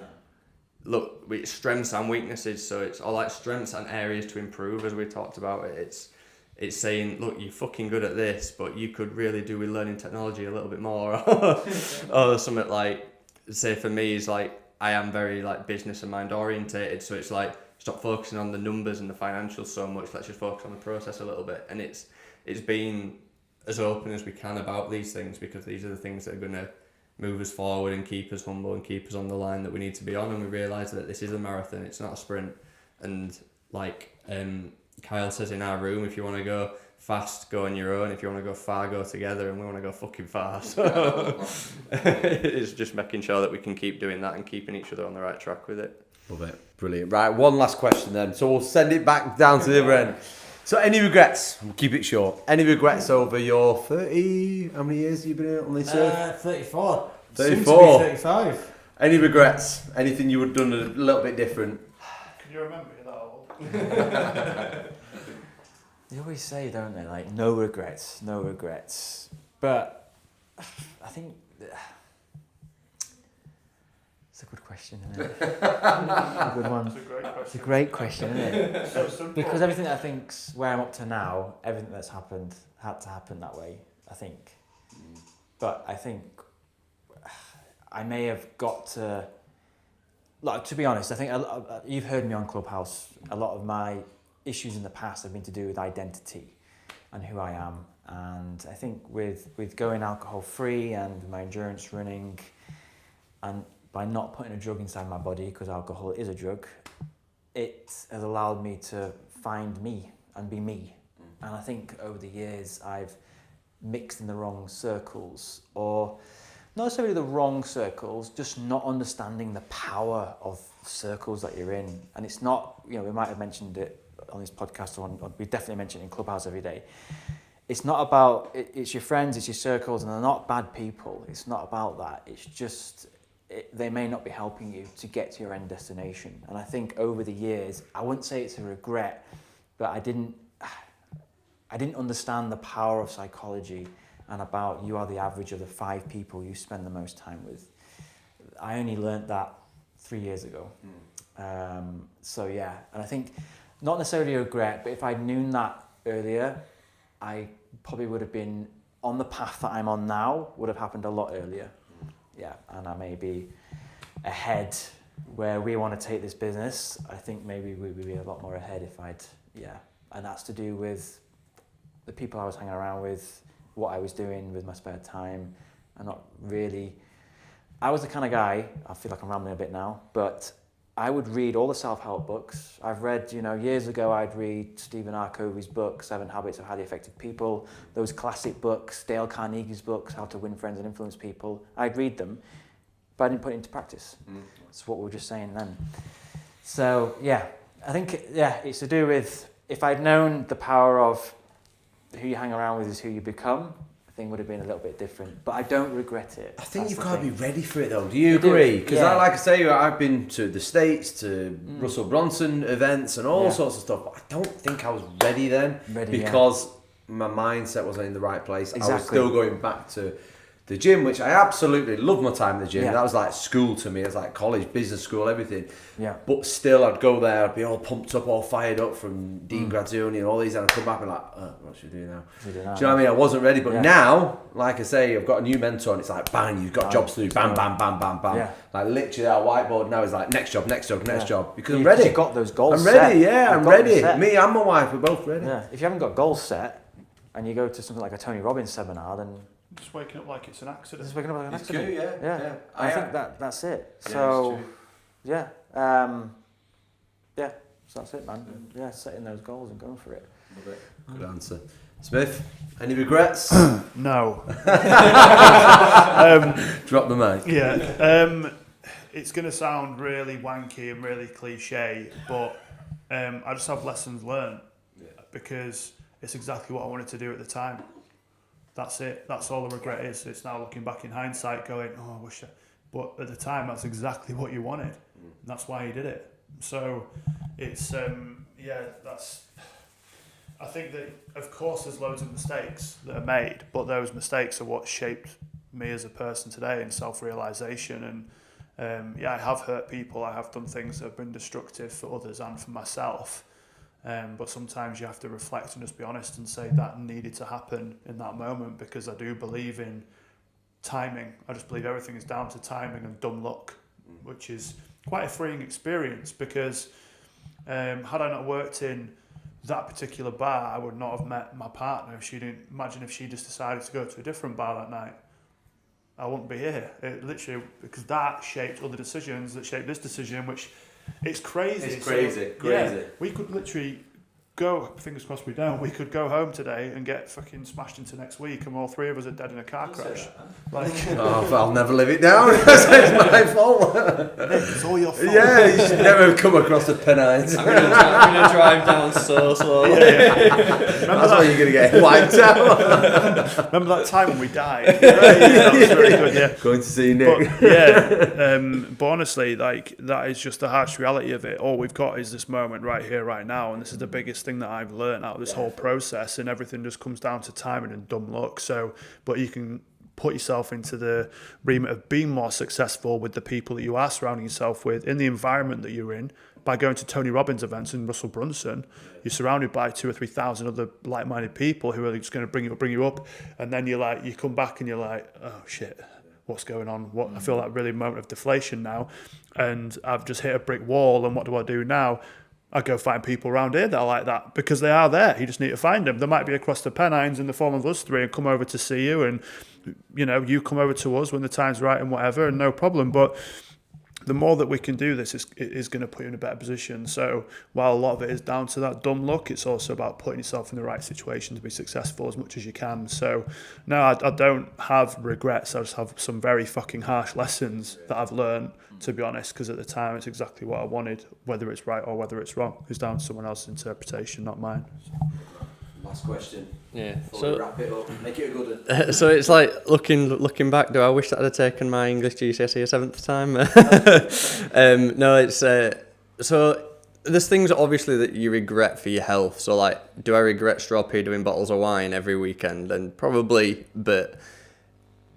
look, it's strengths and weaknesses, so it's all like strengths and areas to improve, as we talked about it. It's saying, look, you're fucking good at this, but you could really do with learning technology a little bit more. Or something like, say for me, is like, I am very like business and mind orientated, so it's like, stop focusing on the numbers and the financials so much, let's just focus on the process a little bit. And it's being as open as we can about these things, because these are the things that are going to move us forward and keep us humble and keep us on the line that we need to be on. And we realise that this is a marathon, it's not a sprint. And like Kyle says in our room, if you want to go fast, go on your own. If you want to go far, go together. And we want to go fucking far. So it's just making sure that we can keep doing that and keeping each other on the right track with it. Love it. Brilliant. Right, one last question then. So we'll send it back down to the other end. So any regrets? We'll keep it short. Any regrets over your 30... How many years have you been on this earth? 34. 34. Soon to be 35. Any regrets? Anything you would have done a little bit different? Can you remember you're that old? They always say, don't they, like, no regrets. But I think it's a good question, isn't it? A good one. It's a great question, isn't it? So simple. Because everything that I think's where I'm up to now, everything that's happened had to happen that way, I think. But I think I may have got to... Like, to be honest, I think you've heard me on Clubhouse. A lot of my issues in the past have been to do with identity and who I am. And I think with going alcohol free and my endurance running, and by not putting a drug inside my body, because alcohol is a drug, it has allowed me to find me and be me. And I think over the years I've mixed in the wrong circles, or not necessarily the wrong circles, just not understanding the power of circles that you're in. And it's not, we might have mentioned it on this podcast, or we definitely mention it in Clubhouse every day. It's not about, it's your friends, it's your circles, and they're not bad people. It's not about that. It's just, they may not be helping you to get to your end destination. And I think over the years, I wouldn't say it's a regret, but I didn't understand the power of psychology and about you are the average of the 5 people you spend the most time with. I only learnt that 3 years ago. So yeah, and I think not necessarily a regret, but if I'd known that earlier, I probably would have been on the path that I'm on now, would have happened a lot earlier. Yeah, and I may be ahead where we want to take this business. I think maybe we would be a lot more ahead if and that's to do with the people I was hanging around with, what I was doing with my spare time, and not really... I was the kind of guy, I feel like I'm rambling a bit now, but I would read all the self-help books. I've read, years ago I'd read Stephen R. Covey's book, 7 Habits of Highly Effective People, those classic books, Dale Carnegie's books, How to Win Friends and Influence People. I'd read them, but I didn't put it into practice. That's what we were just saying then. So, yeah, I think, it's to do with, if I'd known the power of who you hang around with is who you become, thing would have been a little bit different. But I don't regret it. I think That's you've the got to be thing. ready for it though. Do you You do, agree? Because yeah. like I say, I've been to the States, to Russell Brunson events and all sorts of stuff, but I don't think I was ready then because my mindset wasn't in the right place. I was Exactly. still going back to the gym, which I absolutely loved my time in the gym. Yeah. That was like school to me. It was like college, business school, everything. Yeah. But still, I'd go there, I'd be all pumped up, all fired up from Dean Grazioni and all these, and I'd come back and like, what should we do now? Do you know what I mean? I wasn't ready, but now, like I say, I've got a new mentor, and it's like, bang, you've got jobs to do, bam, bam, bam, bam, bam. Yeah. Like literally, our whiteboard now is like, next job, because I'm You've ready. got those goals I'm ready, set. I'm You've got them ready. set. Me and my wife, we're both ready. Yeah. If you haven't got goals set, and you go to something like a Tony Robbins seminar, then Just waking up like it's an accident. just waking up like an It's accident. true, yeah. I think that's it. Yeah, So, it's true. yeah, so that's it, man. Yeah, setting those goals and going for it. Good answer. Smith, any regrets? No. Drop the mic. Yeah. It's going to sound really wanky and really cliche, but I just have lessons learned because it's exactly what I wanted to do at the time. That's it. That's all the regret is. It's now looking back in hindsight going, oh, I wish I... But at the time, that's exactly what you wanted. And that's why you did it. So it's, that's... I think that, of course, there's loads of mistakes that are made, but those mistakes are what shaped me as a person today in self-realisation. And I have hurt people. I have done things that have been destructive for others and for myself. But sometimes you have to reflect and just be honest and say that needed to happen in that moment, because I do believe in timing. I just believe everything is down to timing and dumb luck, which is quite a freeing experience, because had I not worked in that particular bar, I would not have met my partner if she didn't. Imagine if she just decided to go to a different bar that night. I wouldn't be here. It literally, because that shaped other decisions that shaped this decision, which it's crazy. It's crazy. Yeah, we could literally go, fingers crossed we don't, we could go home today and get fucking smashed into next week and all three of us are dead in a car crash. Like, I'll never live it down. It's my fault. it's all your fault. Yeah, you should never come across the Pennines. I'm gonna drive down so slowly. That's why you're going to get wiped out. Remember that time when we died? That was really good, yeah. Going to see Nick. But honestly, like, that is just the harsh reality of it. All we've got is this moment right here, right now, and this is the biggest thing that I've learned out of this whole process, and everything just comes down to timing and dumb luck. So, but you can put yourself into the remit of being more successful with the people that you are surrounding yourself with in the environment that you're in by going to Tony Robbins events and Russell Brunson. You're surrounded by 2,000 or 3,000 other like-minded people who are just going to bring you up, and then you come back and you're like, oh shit, what's going on? I feel that really moment of deflation now, and I've just hit a brick wall, and what do I do now? I go find people around here that are like that, because they are there. You just need to find them. They might be across the Pennines in the form of us three and come over to see you, and you come over to us when the time's right and whatever, and no problem. But the more that we can do this, it is going to put you in a better position. So while a lot of it is down to that dumb luck, it's also about putting yourself in the right situation to be successful as much as you can. So no, I don't have regrets. I just have some very fucking harsh lessons that I've learned, to be honest, because at the time it's exactly what I wanted. Whether it's right or whether it's wrong is down to someone else's interpretation, not mine. Last question. Yeah. Before we wrap it up, make it a good one. So it's like looking back. Do I wish that I'd have taken my English GCSE a seventh time? No, it's so there's things obviously that you regret for your health. So like, do I regret straw doing bottles of wine every weekend? And probably, but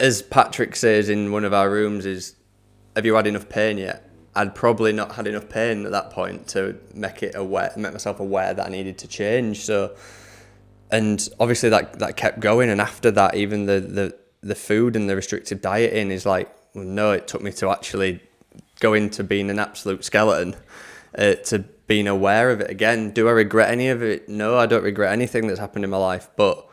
as Patrick says in one of our rooms, is have you had enough pain yet? I'd probably not had enough pain at that point to make myself aware that I needed to change. So. And obviously that kept going, and after that, even the food and the restrictive dieting is like, well, no, it took me to actually go into being an absolute skeleton, to being aware of it again. Do I regret any of it? No, I don't regret anything that's happened in my life, but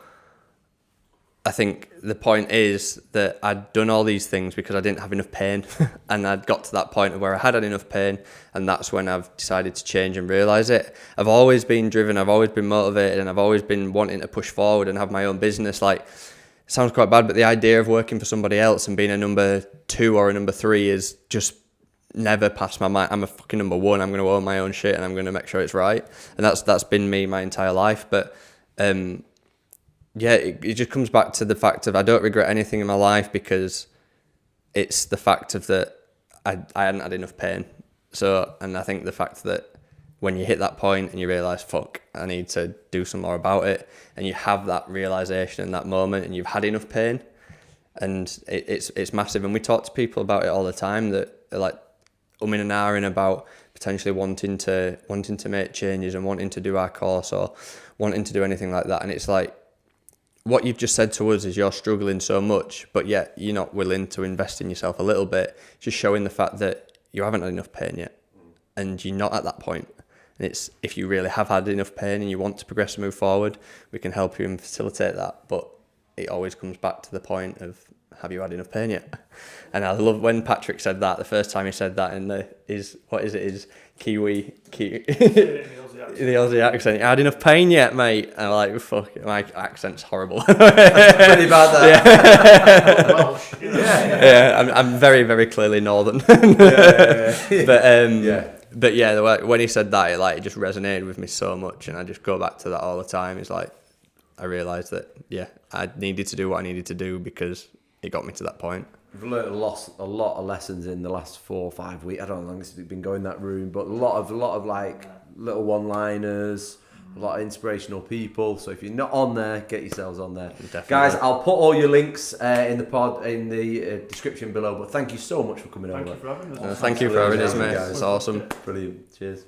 I think the point is that I'd done all these things because I didn't have enough pain, and I'd got to that point of where I had enough pain, and that's when I've decided to change and realise it. I've always been driven, I've always been motivated, and I've always been wanting to push forward and have my own business. Like, it sounds quite bad, but the idea of working for somebody else and being a number 2 or a number 3 is just never passed my mind. I'm a fucking number 1. I'm going to own my own shit, and I'm going to make sure it's right. And that's been me my entire life. But yeah, it just comes back to the fact of I don't regret anything in my life because it's the fact of that I hadn't had enough pain. So, and I think the fact that when you hit that point and you realise, fuck, I need to do some more about it, and you have that realisation in that moment and you've had enough pain, and it's massive. And we talk to people about it all the time that are like umming and ahhing about potentially wanting to make changes and wanting to do our course or wanting to do anything like that. And it's like, what you've just said to us is you're struggling so much, but yet you're not willing to invest in yourself a little bit, just showing the fact that you haven't had enough pain yet, and you're not at that point. And it's, if you really have had enough pain and you want to progress and move forward, we can help you and facilitate that. But it always comes back to the point of, have you had enough pain yet? And I love when Patrick said that, the first time he said that in his Kiwi, the Aussie accent. You had enough pain yet, mate? And I'm like, fuck it, my accent's horrible. Pretty bad that. Welsh. Yeah, I'm very, very clearly northern. But yeah, when he said that, it just resonated with me so much, and I just go back to that all the time. It's like, I realised that, yeah, I needed to do what I needed to do because it got me to that point. We've learned a lot of lessons in the last 4 or 5 weeks. I don't know how long it's been going that room, but a lot of like little one-liners, a lot of inspirational people. So if you're not on there, get yourselves on there. Definitely. Guys, I'll put all your links in the description below. But thank you so much for coming over. Thank you for having us. Thank you for having us, mate. Guys. It's awesome. Brilliant. Cheers.